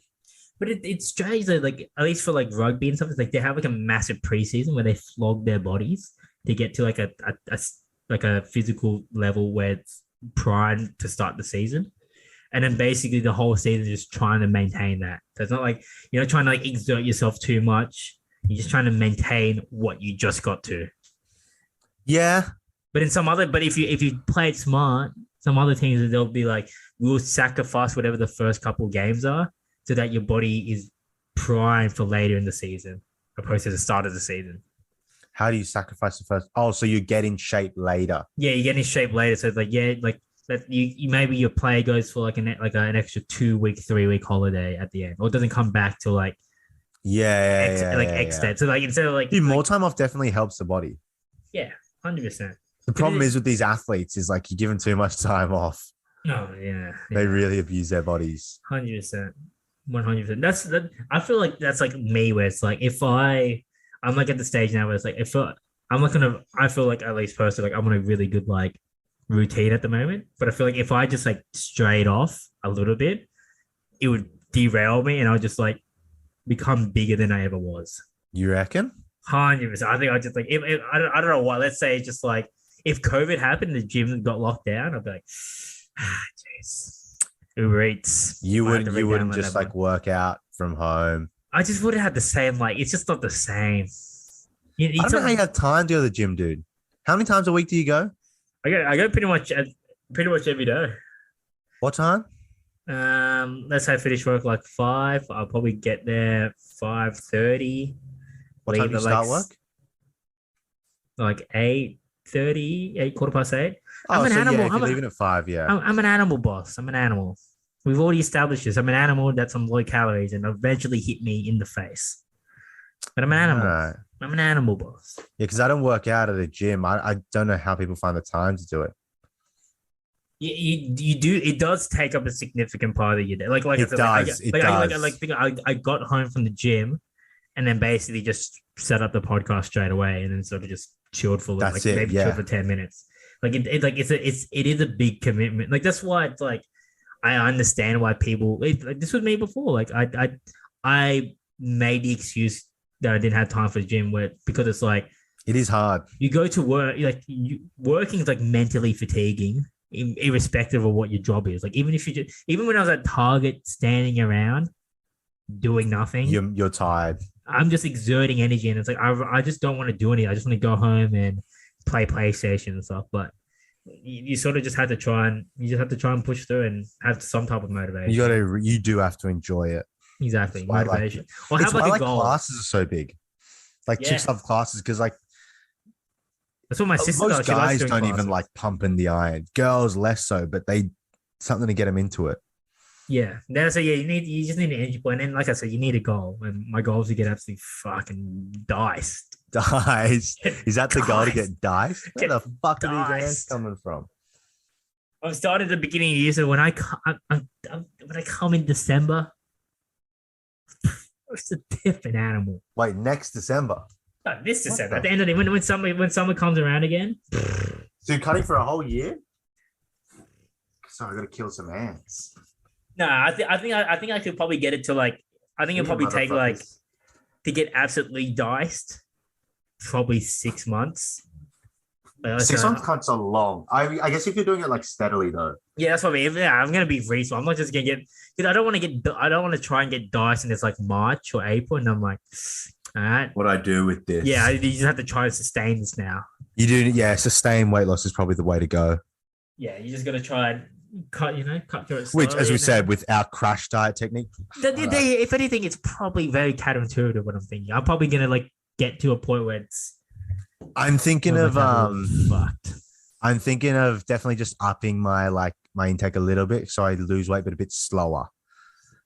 But it's strange that like at least for like rugby and stuff, it's like they have like a massive preseason where they flog their bodies to get to like a physical level where it's primed to start the season. And then basically the whole season is just trying to maintain that. So it's not like you're not trying to like exert yourself too much. You're just trying to maintain what you just got to. Yeah. But if you play it smart, some other teams they'll be like, we'll sacrifice whatever the first couple games are so that your body is primed for later in the season, opposed to the start of the season. How do you sacrifice the first? Oh, so you get in shape later. Yeah, you get in shape later. So it's like, that you maybe your player goes for like an extra 2-week, 3-week holiday at the end, or doesn't come back till like extent. So like instead of like more time off definitely helps the body. Yeah, 100%. The problem is with these athletes is like you give them too much time off. Oh yeah, they really abuse their bodies. 100%. 100%. I feel like that's like me, where it's like if I'm like at the stage now where it's like I feel like at least personally like I'm on a really good like routine at the moment, but I feel like if I just like strayed off a little bit, it would derail me and I'll just like become bigger than I ever was. You reckon? 100%. I think I just like I don't know why. Let's say it's just like if COVID happened, the gym got locked down, I'd be like, jeez. Uber Eats. You Might have to wouldn't. You wouldn't re-download just that one. like work out from home. I just wouldn't have the same. Like, it's just not the same. I It's don't know how not, you have time to go to the gym, dude. How many times a week do you go? I go pretty much every day. What time? Let's say I finish work like 5. I'll probably get there 5:30. What time Leave do you at like start work? 8:30, 8 quarter past 8. I'm Oh, an so yeah, animal. if you're leaving at 5, yeah. I'm an animal boss. I'm an animal. We've already established this. I'm an animal that's on low calories and eventually hit me in the face. But I'm an All animal. right. I'm an animal boss. Yeah, because I don't work out at a gym. I don't know how people find the time to do it. You do. It does take up a significant part of your day. Like I It said, does. It does. I got home from the gym and then basically just set up the podcast straight away and then sort of just chilled for That's like it. maybe chilled Yeah. for 10 minutes. Like it is a big commitment. Like that's why it's like I understand why people like this was me before. Like I made the excuse that I didn't have time for the gym where because it's like It is hard. you go to work working is like mentally fatiguing irrespective of what your job is. Like even when I was at Target standing around doing nothing, You're tired. I'm just exerting energy and it's like I just don't want to do anything. I just want to go home and play PlayStation and stuff. But you sort of just have to try and push through and have some type of motivation. You do have to enjoy it. Exactly. Why, like, Motivation. Or it's have why like a goal. classes are so big. Like Yeah. chicks love classes because like That's what my sister does. most She likes guys doing don't even classes. like pumping the iron. Girls less so, but they something to get them into it. Yeah. Then so yeah, you just need an energy point. And like I said, you need a goal. And my goal is to get absolutely fucking diced. Diced. Is that the goal to Diced. get diced? Where Get the fuck are these ants diced. coming from? I started at the beginning of the year, so when I come in December, it's a different animal. Wait, next December. No, this What December, the- at the end of the when summer comes around again. So you're cutting for a whole year? Sorry, I gotta kill some ants. No, I think I could probably get it to like I think it'll probably take like Motherfuckers. to get absolutely diced, probably 6 months. Like, 6 months cuts are long. I guess if you're doing it like steadily though. Yeah, that's what I mean. Yeah, I'm gonna be reasonable. I'm not just gonna get because I don't want to try and get diced and it's like March or April, and I'm like, all right, What I do with this? yeah, you just have to try and sustain this now. You do. Yeah, sustained weight loss is probably the way to go. Yeah, you just gotta try and cut through it. Which, slowly as we and said, with our crash diet technique, if anything, it's probably very counterintuitive what I'm thinking. I'm probably gonna like get to a point where it's I'm thinking of fucked. I'm thinking of definitely just upping my intake a little bit so I lose weight, but a bit slower,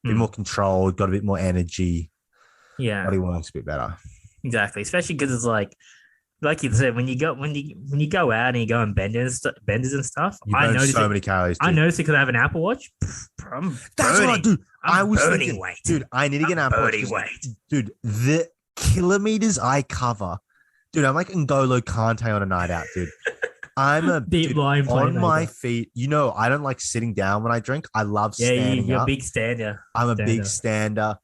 a bit more controlled, got a bit more energy. Yeah, Body works a bit better. exactly. Especially because it's like you said, when you go out and you go on benders and stuff. You I burn notice so it. many calories. I Dude. notice it because I have an Apple Watch. I'm That's what I burning. do. I I'm was burning thinking, weight. dude, I need to get an Apple Watch. burning weight. Dude, the kilometers I cover, dude, I'm like N'Golo Kante on a night out, dude. I'm a Deep dude, line on my playmaker. feet. You know, I don't like sitting down when I drink. I love standing You're up. a big stander. I'm a big stander.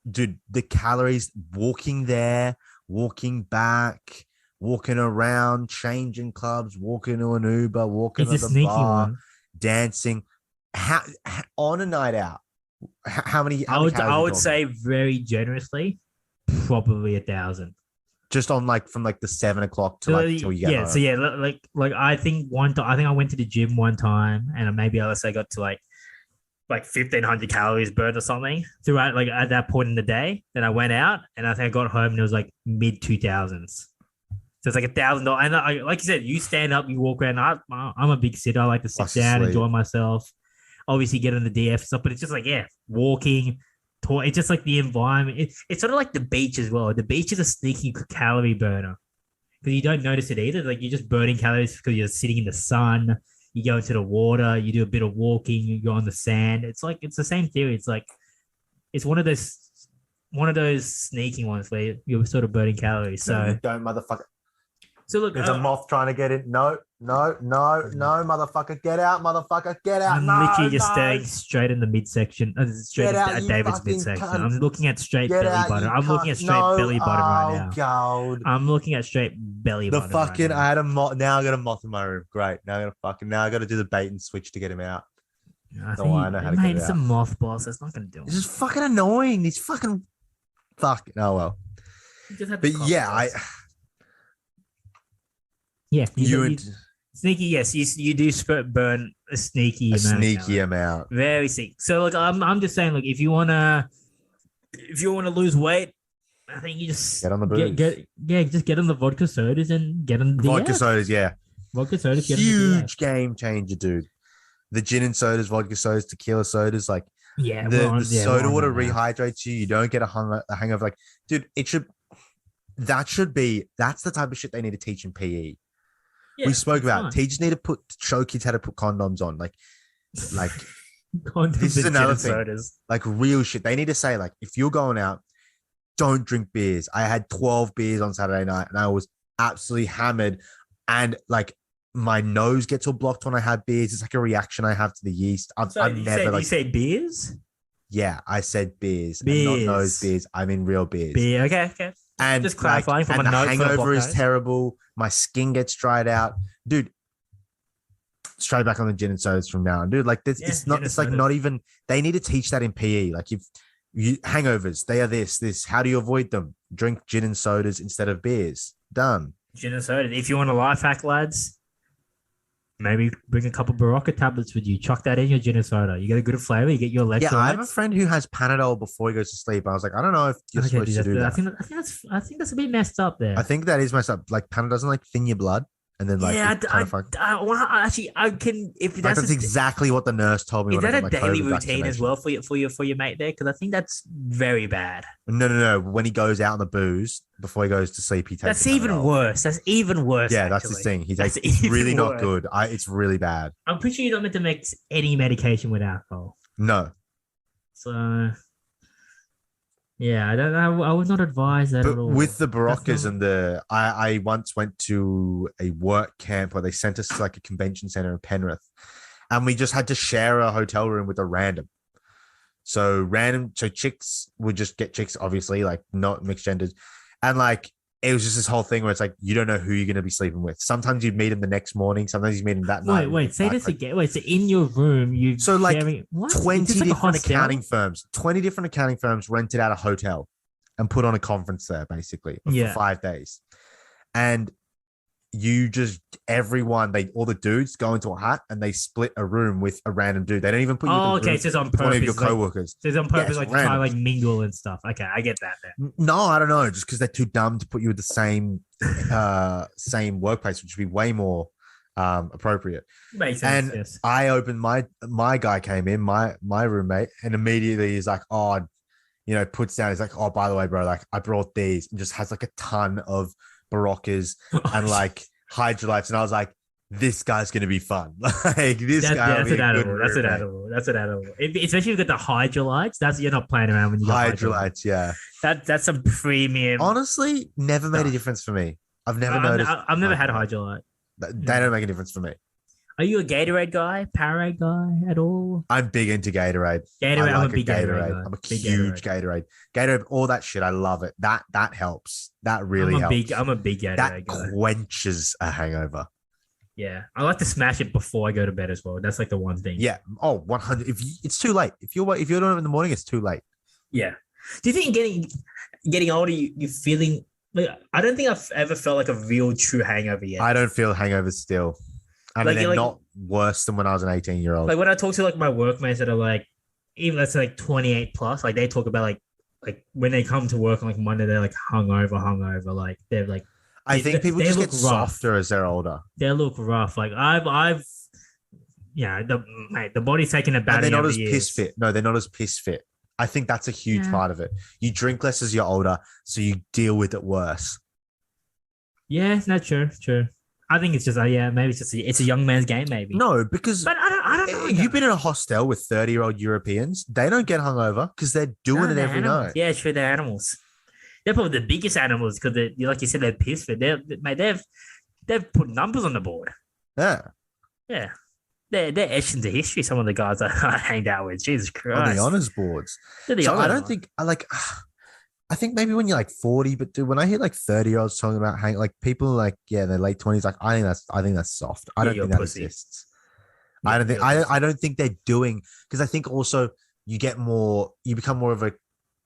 Dude, the calories walking there, walking back, walking around, changing clubs, walking to an Uber, walking It's to a the sneaky bar, one. dancing. How on a night out? How many? I would say very generously, probably 1,000. just on like from like the 7 o'clock to like till you get home. So yeah, like I think I think I went to the gym one time and maybe I got to like 1,500 calories burned or something throughout like at that point in the day. Then I went out and I think I got home and it was like mid 2000s. So it's like $1,000. And like you said, you stand up, you walk around. I'm a big sitter. I like to sit down, enjoy myself. Obviously, get on the DF stuff, but it's just like walking. It's just like the environment. It's sort of like the beach as well. The beach is a sneaky calorie burner because you don't notice it either. Like you're just burning calories because you're sitting in the sun. You go into the water. You do a bit of walking. You go on the sand. It's the same theory. It's like it's one of those sneaking ones where you're sort of burning calories. So No, you don't, motherfucker. So look, There's a moth trying to get in. No, motherfucker, get out, motherfucker, get out. I'm no, literally just no. staying straight in the midsection, straight Get out, at you David's fucking midsection. cunt. I'm looking at straight Get belly out, button. you I'm looking cunt. at straight No, belly button right now. Oh, God. I'm looking at straight belly The button. fucking, right I had a moth. Now I got a moth in my room. Great. Now I got to do the bait and switch to get him out. I No, I think, know how to get mate, it it's a out. mothballs. It's not gonna do This is anything. fucking annoying. These fucking fuck. Oh well. You just have to But cough, I yeah, I guess. Yeah, you you and sneaky. Yes, you do burn a sneaky a amount of sneaky calories. amount. Very sick. So like, I'm just saying, like, if you wanna lose weight, I think you just Get on the booze. just get on the vodka sodas and get on the Vodka DF. sodas, yeah. Vodka sodas, get on the DF. Huge game changer, dude. The gin and sodas, vodka sodas, tequila sodas, like Yeah, the we're soda on water that now. rehydrates you. You don't get a hangover. Like, dude, that's the type of shit they need to teach in PE. We Yeah, spoke it's about fine. teachers need to show kids how to put condoms on. Like this Condoms is and gin another and thing. sodas. Like real shit. They need to say, like, if you're going out, don't drink beers. I had 12 beers on Saturday night and I was absolutely hammered. And like my nose gets all blocked when I have beers. It's like a reaction I have to the yeast. So I'm never you like, say beers? yeah, I said beers and not nose Beers. beers. I mean real beers. Beer. Okay, okay. And Just like, clarifying from a and the note for the hangover is blockhouse. terrible. My skin gets dried out. Dude, straight back on the gin and sodas from now on, dude. Like this, Yeah, it's not. gin and It's like sodas. not even. They need to teach that in PE. Like if you hangovers, they are this. How do you avoid them? Drink gin and sodas instead of beers. Done. Gin and soda. If you want a life hack, lads, maybe bring a couple Barocca tablets with you. Chuck that in your gin and soda. You get a good flavor. You get your Yeah, I have a electrolytes. friend who has Panadol before he goes to sleep. I was like, I don't know if you're Okay, supposed dude, to do I that. think that's a bit messed up I there. think that is messed up. Like Panadol doesn't like thin your blood, and then like Yeah, it kind of fuck. actually, I can. If Like that's exactly what the nurse told me is when I that got a my daily COVID routine as vaccination. well for your mate there? Because I think that's very bad. No. When he goes out on the booze before he goes to sleep, he takes That's a even Panadol. worse. That's even worse. Yeah, that's his Actually, thing. He that's takes. It's even really not worse. good. It's really bad. I'm pretty sure you're not meant to mix any medication with alcohol. No, So yeah, I don't know. I would not advise that at but with all. the That's Baroccas not. and I once went to a work camp where they sent us to like a convention center in Penrith, and we just had to share a hotel room with a random. So chicks would just get chicks, obviously, like not mixed genders, and like it was just this whole thing where it's like you don't know who you're going to be sleeping with. Sometimes you'd meet him the next morning. Sometimes you meet him that night. Wait. Say this again. Wait. So in your room, you So like sharing what? Is 20 this like a different hostel? accounting firms, 20 different accounting firms rented out a hotel and put on a conference there basically for Yeah. 5 days. And you just all the dudes go into a hut and they split a room with a random dude. They don't even put you Oh, with a okay. room So it's on with one of your purpose. Like, coworkers. so it's on purpose, it's like to try random. like mingle and stuff. Okay, I get that. Then. No, I don't know, just because they're too dumb to put you with the same workplace, which would be way more appropriate. Makes sense. And Yes. I opened my guy came in, my roommate, and immediately he's like, oh, puts down, he's like, oh, by the way, bro, like I brought these, and just has like a ton of Baroccas and like hydrolytes. And I was like, this guy's gonna be fun. Like this guy will That's be an a good animal. That's an roommate. animal. That's an animal. Especially if you get the hydrolytes. That's you're not playing around when you got hydrolytes. Hydrolytes, yeah. That's some premium. Honestly, never made a Stuff. difference for me. I've never I've, noticed. I've never had hydrolyte. They don't make a difference for me. Are you a Gatorade guy, Powerade guy at all? I'm big into Gatorade. Gatorade, I I'm like a big Gatorade guy. I'm a Big huge Gatorade. Gatorade, all that shit. I love it. That helps. That really helps. I'm a big Gatorade That guy. quenches a hangover. Yeah, I like to smash it before I go to bed as well. That's like the one thing. Yeah. Oh, 100. It's too late. If you're doing it in the morning, it's too late. Yeah. Do you think getting older, you feeling like I don't think I've ever felt like a real true hangover yet. I don't feel hangovers still. I mean, Like, they're like- not worse than when I was an 18-year-old. Like when I talk to like my workmates that are like even let's say like 28 plus, like they talk about like when they come to work on like Monday, they're like hungover, like they're like I think people they just look get rough. softer as they're older. They look rough. Like I've yeah, the body's taking a And batting they're not over as the piss years. fit. No, they're not as piss fit. I think that's a huge Yeah. part of it. You drink less as you're older, so you deal with it worse. Yeah, no, true. I think it's just yeah, maybe it's a young man's game, maybe. No, because But I don't know. you've been in a hostel with 30-year-old Europeans. They don't get hungover because they're doing it they're every animals. night. Yeah, true. They're animals. They're probably the biggest animals because like you said, they're piss fit. They've put numbers on the board. Yeah. Yeah. They're etched into history. Some of the guys I hanged out with, Jesus On Christ, the honors boards. They're the So I honors don't ones. think I like. I think maybe when you're like 40, but dude, when I hear like 30-year-olds talking about like people like, yeah, in their late 20s, like I think that's soft. I Yeah, don't you're think a that pussy. exists. I don't think I don't think they're doing, because I think also you become more of a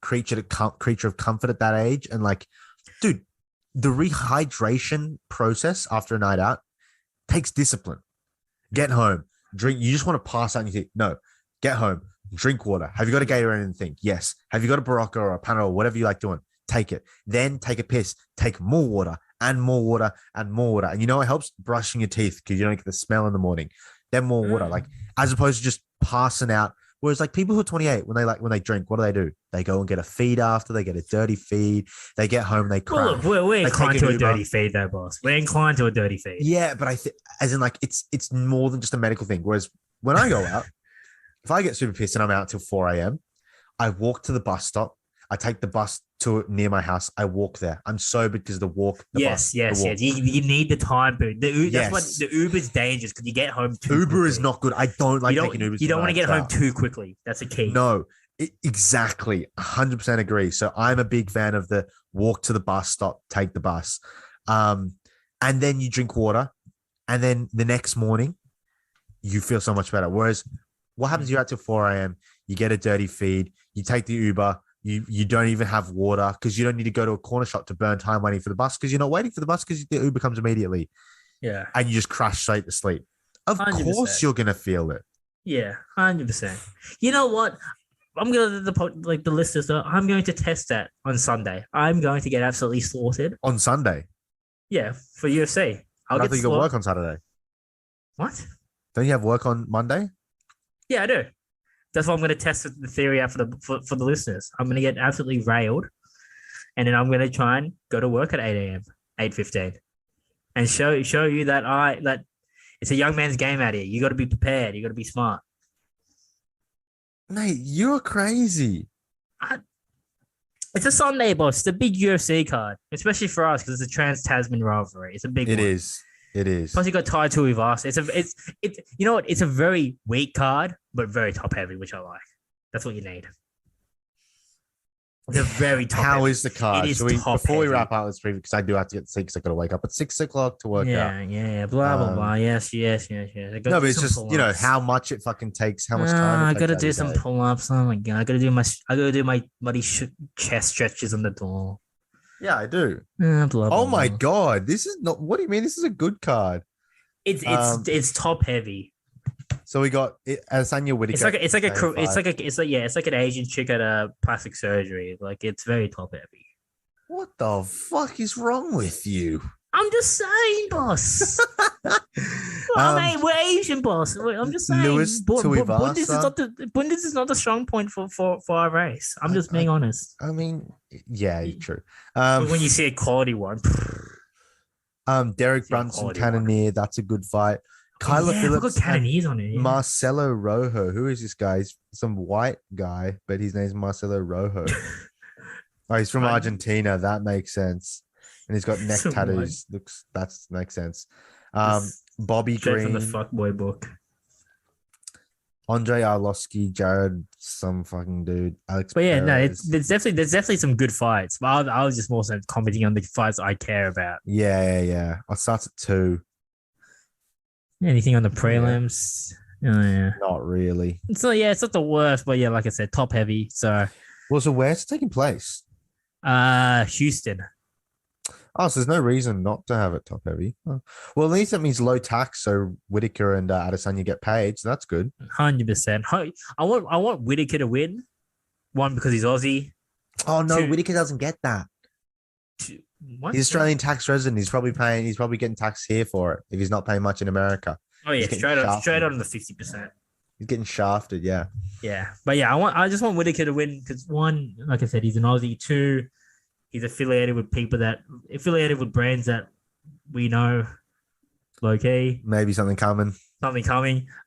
creature of comfort at that age. And like, dude, the rehydration process after a night out takes discipline. Get home, drink. You just want to pass out and you think, no, get home, drink water. Have you got a Gatorade or anything? Yes. Have you got a Barocca or a Panadol or whatever you like doing? Take it. Then take a piss. Take more water and more water and more water. And you know, it helps brushing your teeth because you don't get the smell in the morning. Then more water, like as opposed to just passing out. Whereas like people who are 28, when they drink, what do? They go and get a feed after, they get a dirty feed, they get home, they crash. Well, look, we're inclined to a dirty feed though, boss. We're inclined to a dirty feed. Yeah, but I think as in like it's more than just a medical thing. Whereas when I go out, if I get super pissed and I'm out till 4 a.m., I walk to the bus stop. I take the bus to near my house. I walk there. I'm sober because the walk. Yes. You need the time, dude. That's what the Uber's dangerous because you get home too Uber quickly. Is not good. I don't like taking Ubers. You don't want to get home too quickly. That's a key. No, exactly. 100% agree. So I'm a big fan of the walk to the bus stop, take the bus. And then you drink water. And then the next morning, you feel so much better. Whereas what happens? You're out till 4 a.m. You get a dirty feed. You take the Uber. You don't even have water because you don't need to go to a corner shop to burn time waiting for the bus because you're not waiting for the bus because the Uber comes immediately. Yeah. And you just crash straight to sleep. Of 100%. Course you're going to feel it. Yeah, 100%. You know what? I'm going to, the listeners, though, I'm going to test that on Sunday. I'm going to get absolutely slaughtered. On Sunday? Yeah, for UFC. I think you got work on Saturday. What? Don't you have work on Monday? Yeah, I do. That's why I'm going to test the theory out for the listeners. I'm going to get absolutely railed, and then I'm going to try and go to work at 8 a.m., 8:15, and show you that it's a young man's game out here. You got to be prepared. You got to be smart. Mate, you're crazy. It's a Sunday, boss. It's a big UFC card, especially for us because it's a Trans-Tasman rivalry. It's a big one. It is. Plus, you got tied to with us. It's you know what? It's a very weak card, but very top heavy, which I like. That's what you need. It's a very top. How heavy. is the card? It is Before we wrap up this preview, because I do have to get sick, because I got to wake up at 6 o'clock to work out. Yeah. Blah blah blah. Yes. No, but it's just pull-ups. How much it fucking takes. How much time? I gotta do some pull-ups. Oh my god! I gotta do my bloody chest stretches on the door. Yeah, I do. Blah, my god, this is not. What do you mean? This is a good card. It's top heavy. So we got Adesanya Whittaker. It's like an Asian chick at a plastic surgery. Like it's very top heavy. What the fuck is wrong with you? I'm just saying, boss. Mate, we're Asian, boss. I'm just saying. Bundis is not the strong point for our race. I'm just being honest. I mean, yeah, true. When you see a quality one. Derek Brunson, Cannonier, that's a good fight. Kyler Phillips on it, Marcelo Rojo. Who is this guy? He's some white guy, but his name's Marcelo Rojo. He's from Argentina. That makes sense. And he's got neck tattoos. Makes sense. Bobby Green from the fuckboy book. Andre Arlovsky, Jared, some fucking dude. Alex. But yeah, Perez. no, there's definitely some good fights. But I was just more so commenting on the fights I care about. Yeah. I'll start at 2. Anything on the prelims? Yeah. Oh, yeah. Not really. It's not the worst, but yeah, like I said, top heavy. So where's it taking place? Houston. Oh, so there's no reason not to have it top heavy. Oh. Well, at least that means low tax, so Whittaker and Adesanya get paid, so that's good. 100%. I want Whittaker to win. 1, because he's Aussie. Oh no, 2, Whittaker doesn't get that. 2, what? He's Australian tax resident. He's probably getting taxed here for it if he's not paying much in America. Oh yeah, straight on the 50%. He's getting shafted, yeah. Yeah, but yeah, I just want Whittaker to win because 1, like I said, he's an Aussie. 2, he's affiliated with brands that we know, low key. Maybe something coming.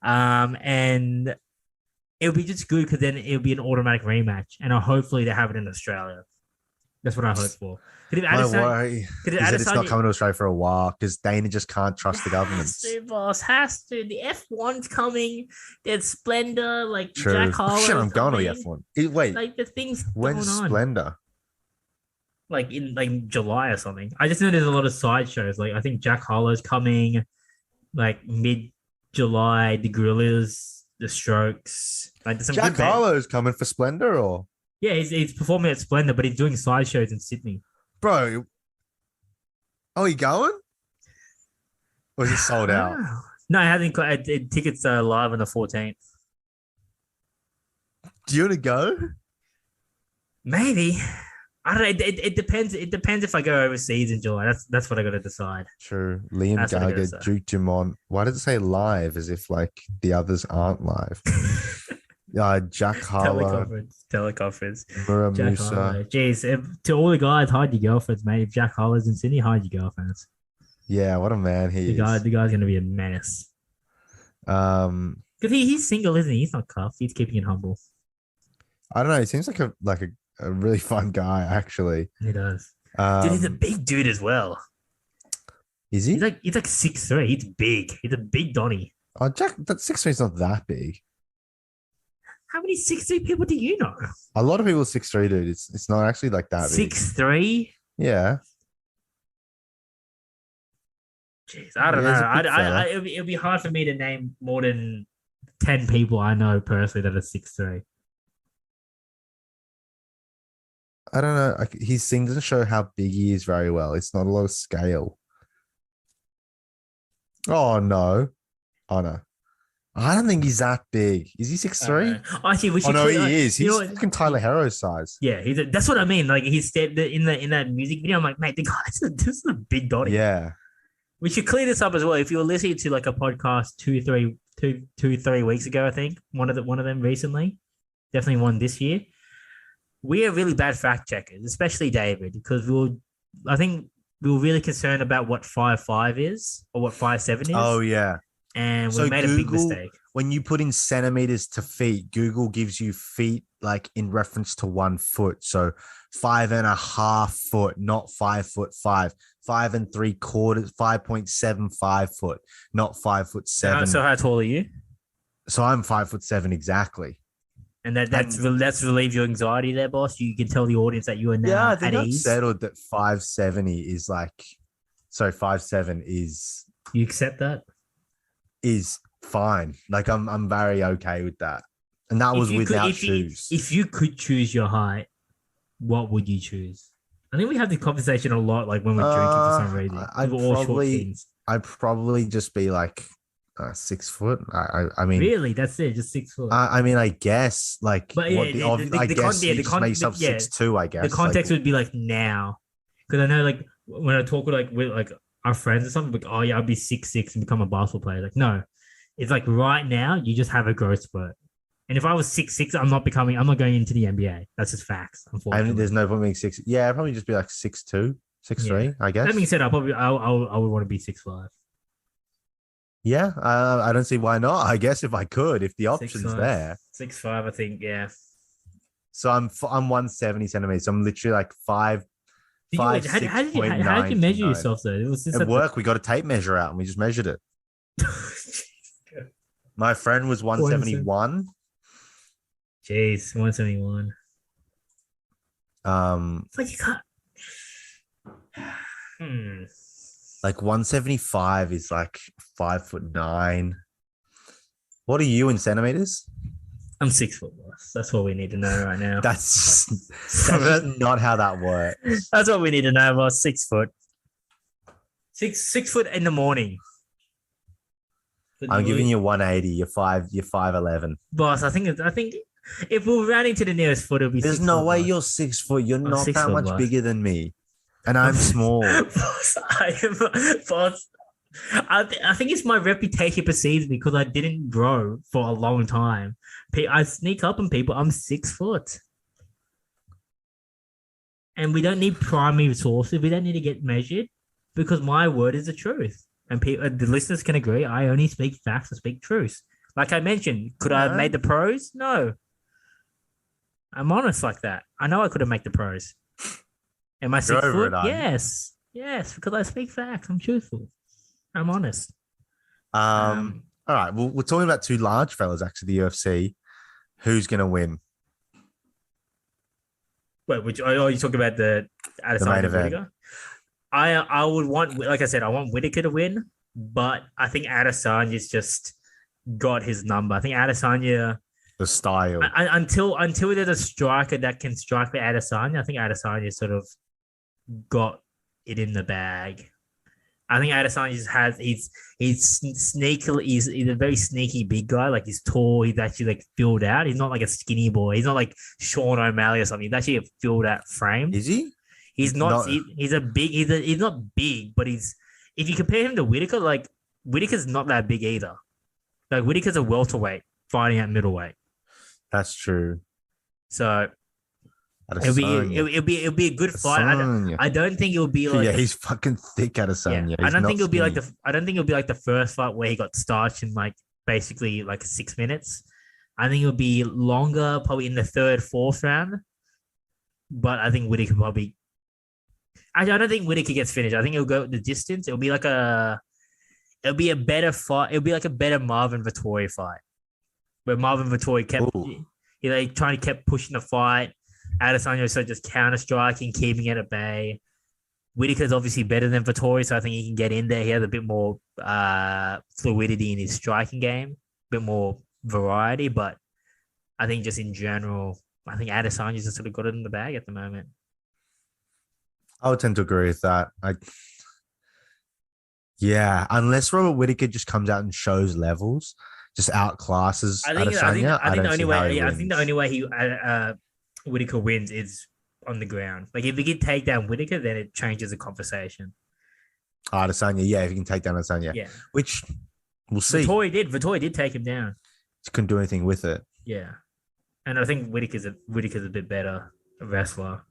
And it'll be just good because then it'll be an automatic rematch, and hopefully they have it in Australia. That's what I hope for. Don't worry. It's not coming to Australia for a while because Dana just can't trust the governments. Has to. The F1's coming. There's Splendor, like True. Jack Harlow. Shit, I'm going to the F1. Wait. Like the things when's going on. Splendor? Like in July or something. I just know there's a lot of side shows. Like I think Jack Harlow's coming like mid July, the Gorillas, the Strokes. Like there's some Jack good band. Harlow's coming for Splendor, or Yeah, he's performing at Splendor, but he's doing side shows in Sydney. bro? Oh, you going? Or is it sold I don't out? know. No, I haven't. Tickets are live on the 14th. Do you want to go? Maybe. I don't know. It depends. It depends if I go overseas in July. That's what I got to decide. True. Liam That's what I gotta Gallagher, say. Duke Dumont. Why does it say live as if like the others aren't live? Jack Harlow, Teleconference. Mura Jack Musa. Harlow. Jeez, to all the guys, hide your girlfriends, mate. If Jack Harlow's in Sydney, hide your girlfriends. Yeah, what a man he The is. guy's gonna be a menace. Um, Because he's single, isn't he? He's not cuffed. He's keeping it humble. I don't know. He seems like a really fun guy, actually. He does. Dude, he's a big dude as well. Is he? He's like 6'3". He's big. He's a big Donny. Oh, Jack, that 6'3" is not that big. How many 6'3" people do you know? A lot of people 6'3", dude. It's not actually like that big. 6'3"? Yeah. Jeez, I don't Yeah, he's know. a big fella. It'll be hard for me to name more than 10 people I know personally that are 6'3". I don't know. Like, his thing doesn't show how big he is very well. It's not a lot of scale. Oh no. Oh no. I don't think he's that big. Is he 6'3"? Actually, we Oh should. no, he is. You He's know what? fucking Tyler Harrow's size. Yeah, that's what I mean. Like he said in that music video. I'm like, mate, this is a big Donny. Yeah. We should clear this up as well. If you were listening to like a podcast 3 weeks ago, I think one of them recently, definitely one this year. We are really bad fact checkers, especially David, because I think we were really concerned about what 5'5" is or what 5'7" is. Oh yeah. And So we made a big Google, mistake. when you put in centimeters to feet, Google gives you feet like in reference to 1 foot. So 5.5 foot, not 5'5". 5.75, 5.75 foot, not 5'7". So how tall are you? So I'm 5'7" exactly. And that's relieved your anxiety there, boss. You can tell the audience that you are now Yeah, I think at I've ease. settled that 5'70" is like, so 5'7" You accept that? is fine. Like I'm very okay with that. And that was without shoes. If you could choose your height, what would you choose? I think we have the conversation a lot, like when we're drinking for some reason. I'd probably just be like 6 foot. I mean, really, that's it, just 6 foot. I mean, I guess like, But what I guess you just make yourself 6'2", I guess. The context would be like now, because I know like when I talk with like our friends or something, like, oh yeah, I'll be 6'6" and become a basketball player. Like no, it's like right now you just have a growth spurt. And if I was 6'6", I'm not going into the NBA. That's just facts. Unfortunately, I mean, there's no point being 6. Yeah, I'd probably just be like 6'2", 6'3", Yeah. I guess. That being said, I would want to be 6'5". Yeah, I don't see why not. I guess if I could, if the option's 6'5", there. 6'5", I think. Yeah. So I'm 170 centimeters. So I'm literally like How did you measure yourself though? It was just at work. We got a tape measure out and we just measured it. My friend was 171. Jeez, 171. It's like you can't. Like 175 is like 5'9". What are you in centimeters? I'm 6 foot, boss. That's what we need to know right now. That's not how that works. That's what we need to know, boss. 6 foot. 6 foot in the morning. I'm giving you 180. You're 5'11". Boss, I think if we were rounding to the nearest foot, it'll be. There's no way you're 6 foot. You're not that much bigger than me, and I'm small. Boss, boss. I think it's my reputation precedes me because I didn't grow for a long time. I sneak up on people. I'm 6 foot. And we don't need primary sources. We don't need to get measured because my word is the truth. And the listeners can agree. I only speak facts and speak truth. Like I mentioned, could I have made the pros? No. I'm honest like that. I know I could have made the pros. Am I 6 foot? Yes. Yes, because I speak facts. I'm truthful. I'm honest. All right. Well, we're talking about two large fellas, actually, the UFC. Who's going to win? Wait, you talking about the main event? Whittaker? I would want, like I said, I want Whittaker to win, but I think Adesanya is just got his number. I think Adesanya The style. until there's a striker that can strike with Adesanya, I think Adesanya sort of got it in the bag. I think Adesanya just has he's sneakily he's a very sneaky big guy. Like he's tall, he's actually like filled out. He's not like a skinny boy. He's not like Sean O'Malley or something. He's actually a filled out frame. Is he? He's not. He's a big. He's not big, but he's. If you compare him to Whitaker, like Whitaker's not that big either. Like Whitaker's a welterweight fighting at middleweight. That's true. So Adesanya. it'll be a good fight. I don't think it'll be like he's fucking thick Adesanya. I don't think it'll be like the first fight where he got starched in like basically like 6 minutes. I think it'll be longer, probably in the third, fourth round. But I think Whitaker probably. I don't think Whitaker gets finished. I think it'll go the distance. It'll be a better fight. It'll be like a better Marvin Vettori fight, where Marvin Vettori trying to kept pushing the fight. Adesanya so just counter striking, keeping it at bay. Whitaker's obviously better than Vettori, so I think he can get in there. He has a bit more fluidity in his striking game, a bit more variety. But I think just in general, I think Adesanya's just sort of got it in the bag at the moment. I would tend to agree with that. Yeah, unless Robert Whitaker just comes out and shows levels, just outclasses Adesanya. I think the only way he Whitaker wins is on the ground. Like if he can take down Whitaker, then it changes the conversation. Adesanya, yeah, if he can take down Adesanya, yeah, which we'll see. Vettori did take him down. Just couldn't do anything with it. Yeah, and I think Whitaker's a bit better wrestler.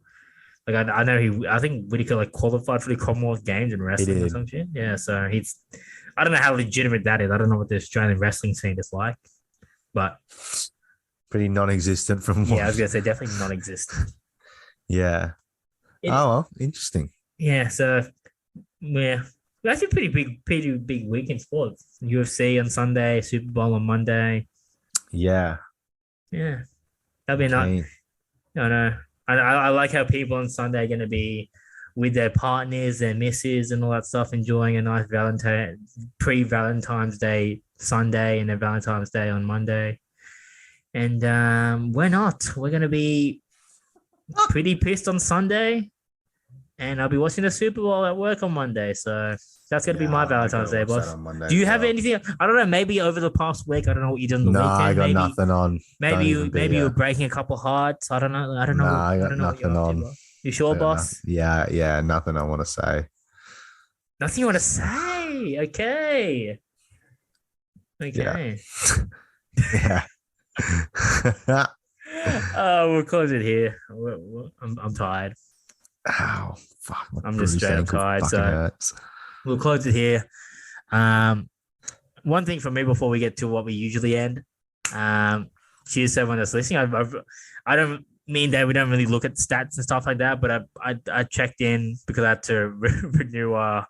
Like I think Whitaker like qualified for the Commonwealth Games in wrestling or some shit. Yeah, so I don't know how legitimate that is. I don't know what the Australian wrestling scene is like, but pretty non-existent from what. Yeah, I was gonna say definitely non-existent. Yeah. Well, interesting. Yeah, so yeah, that's a pretty big week in sports. UFC on Sunday, Super Bowl on Monday. Yeah. Yeah, that'll be nice. I know. I like how people on Sunday are going to be with their partners, their misses, and all that stuff, enjoying a nice pre-Valentine's Day Sunday and then Valentine's Day on Monday. And we're not. We're going to be pretty pissed on Sunday, and I'll be watching the Super Bowl at work on Monday. So that's going to be my Valentine's Day, boss. Do you have anything? I don't know. Maybe over the past week, I don't know what you did on the weekend. I got nothing on. Maybe you were breaking a couple hearts. I don't know. I got nothing on. You sure, boss? Yeah. Nothing I want to say. Nothing you want to say? Okay. Yeah. We'll close it here. I'm tired. Oh, fuck. I'm just straight up tired. So hurts. We'll close it here. One thing from me before we get to what we usually end. Cheers to everyone that's listening. I don't mean that we don't really look at stats and stuff like that, but I checked in because I had to renew our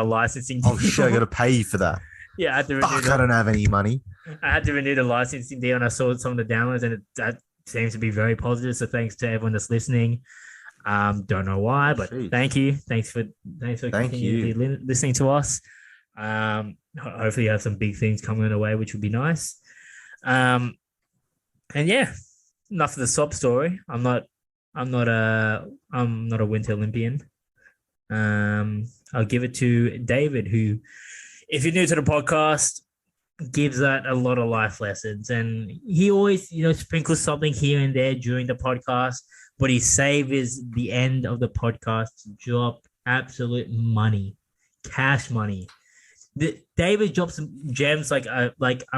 licensing. Oh shit! I got to pay you for that. Yeah, I had to renew. I don't have any money. I had to renew the licensing deal, and I saw some of the downloads, and that seems to be very positive. So thanks to everyone that's listening. Don't know why, but thank you. Thanks for listening to us. Hopefully you have some big things coming away, which would be nice. And yeah, enough of the sob story. I'm not a Winter Olympian. I'll give it to David, who, if you're new to the podcast, gives that a lot of life lessons, and he always, sprinkles something here and there during the podcast, but he savors the end of the podcast to drop absolute money, cash money. David drops some gems like a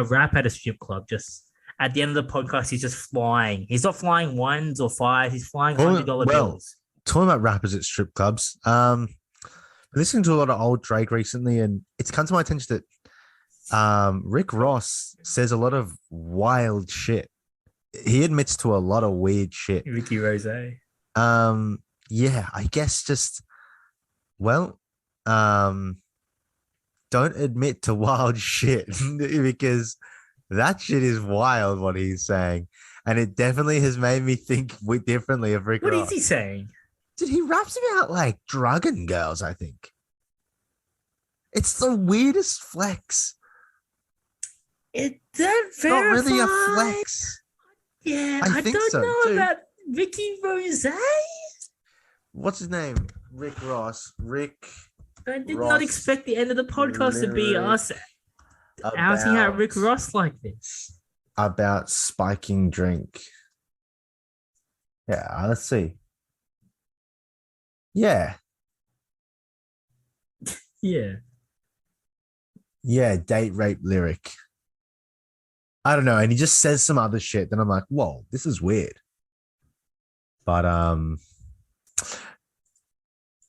rap at a strip club. Just at the end of the podcast, he's just flying. He's not flying ones or fives. He's flying $100 bills. Talking about rappers at strip clubs, listening to a lot of old Drake recently, and it's come to my attention that Rick Ross says a lot of wild shit. He admits to a lot of weird shit. Ricky Rose. Yeah, I guess just, don't admit to wild shit because that shit is wild what he's saying. And it definitely has made me think differently of Rick Ross. What is he saying? Dude, he raps about like drugging girls, I think. It's the weirdest flex. Is that Not really a verified? flex. Yeah, I I think don't so know too. about Ricky Rose. What's his name? Rick Ross. Rick I did not Ross expect the end of the podcast to be lyric us outing out about Rick Ross like this. spiking drink. Yeah, let's see. Yeah, Yeah. yeah, date rape lyric. I don't know, and he just says some other shit. Then I'm like, whoa, this is weird. But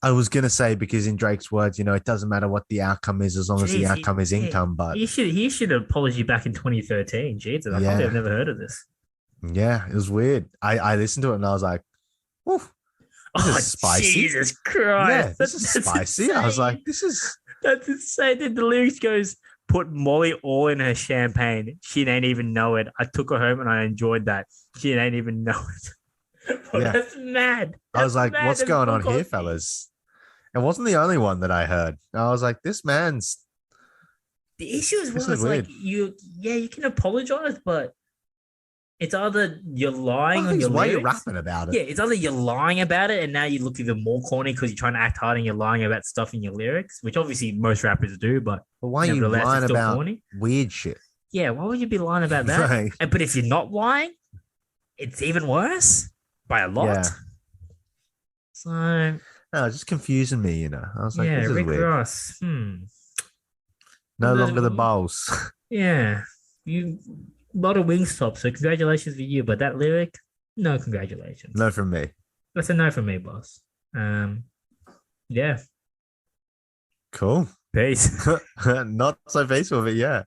I was gonna say because in Drake's words, it doesn't matter what the outcome is as long as the Jeez, outcome is income. But he should have apologized you back in 2013. Jesus, I can't believe I've yeah, never heard of this. yeah, it was weird. I listened to it and I was like, "Oof, this is Oh spicy." Jesus Christ, Yeah, this is that's spicy. I was like, insane. this is That's insane. Then the lyrics goes, "Put Molly all in her champagne. She didn't even know it. I took her home and I enjoyed that. She didn't even know it." Bro, yeah. that's mad. I was That's like, mad. what's That's going Bill on here, Cosby. fellas? It wasn't the only one that I heard. I was like, The issue as this well is is like weird. yeah, you can apologize, but it's either you're Well, lying the on thing your is, why are you lyrics. rapping about it? Yeah, it's either you're lying about it and now you look even more corny because you're trying to act hard and you're lying about stuff in your lyrics, which obviously most rappers do, but But why are you nevertheless, it's lying still about corny. weird shit? Yeah, why would you be lying about that? Like, But if you're not lying, it's even worse by a lot. yeah. So No, it's just confusing me. I was like, yeah, this is Rick weird. Ross. No longer the balls. Yeah, you a lot of wing stops. So congratulations for you, but that lyric, no congratulations. No from me. That's a no from me, boss. Um, yeah, Cool. peace. Not so peaceful, but yeah.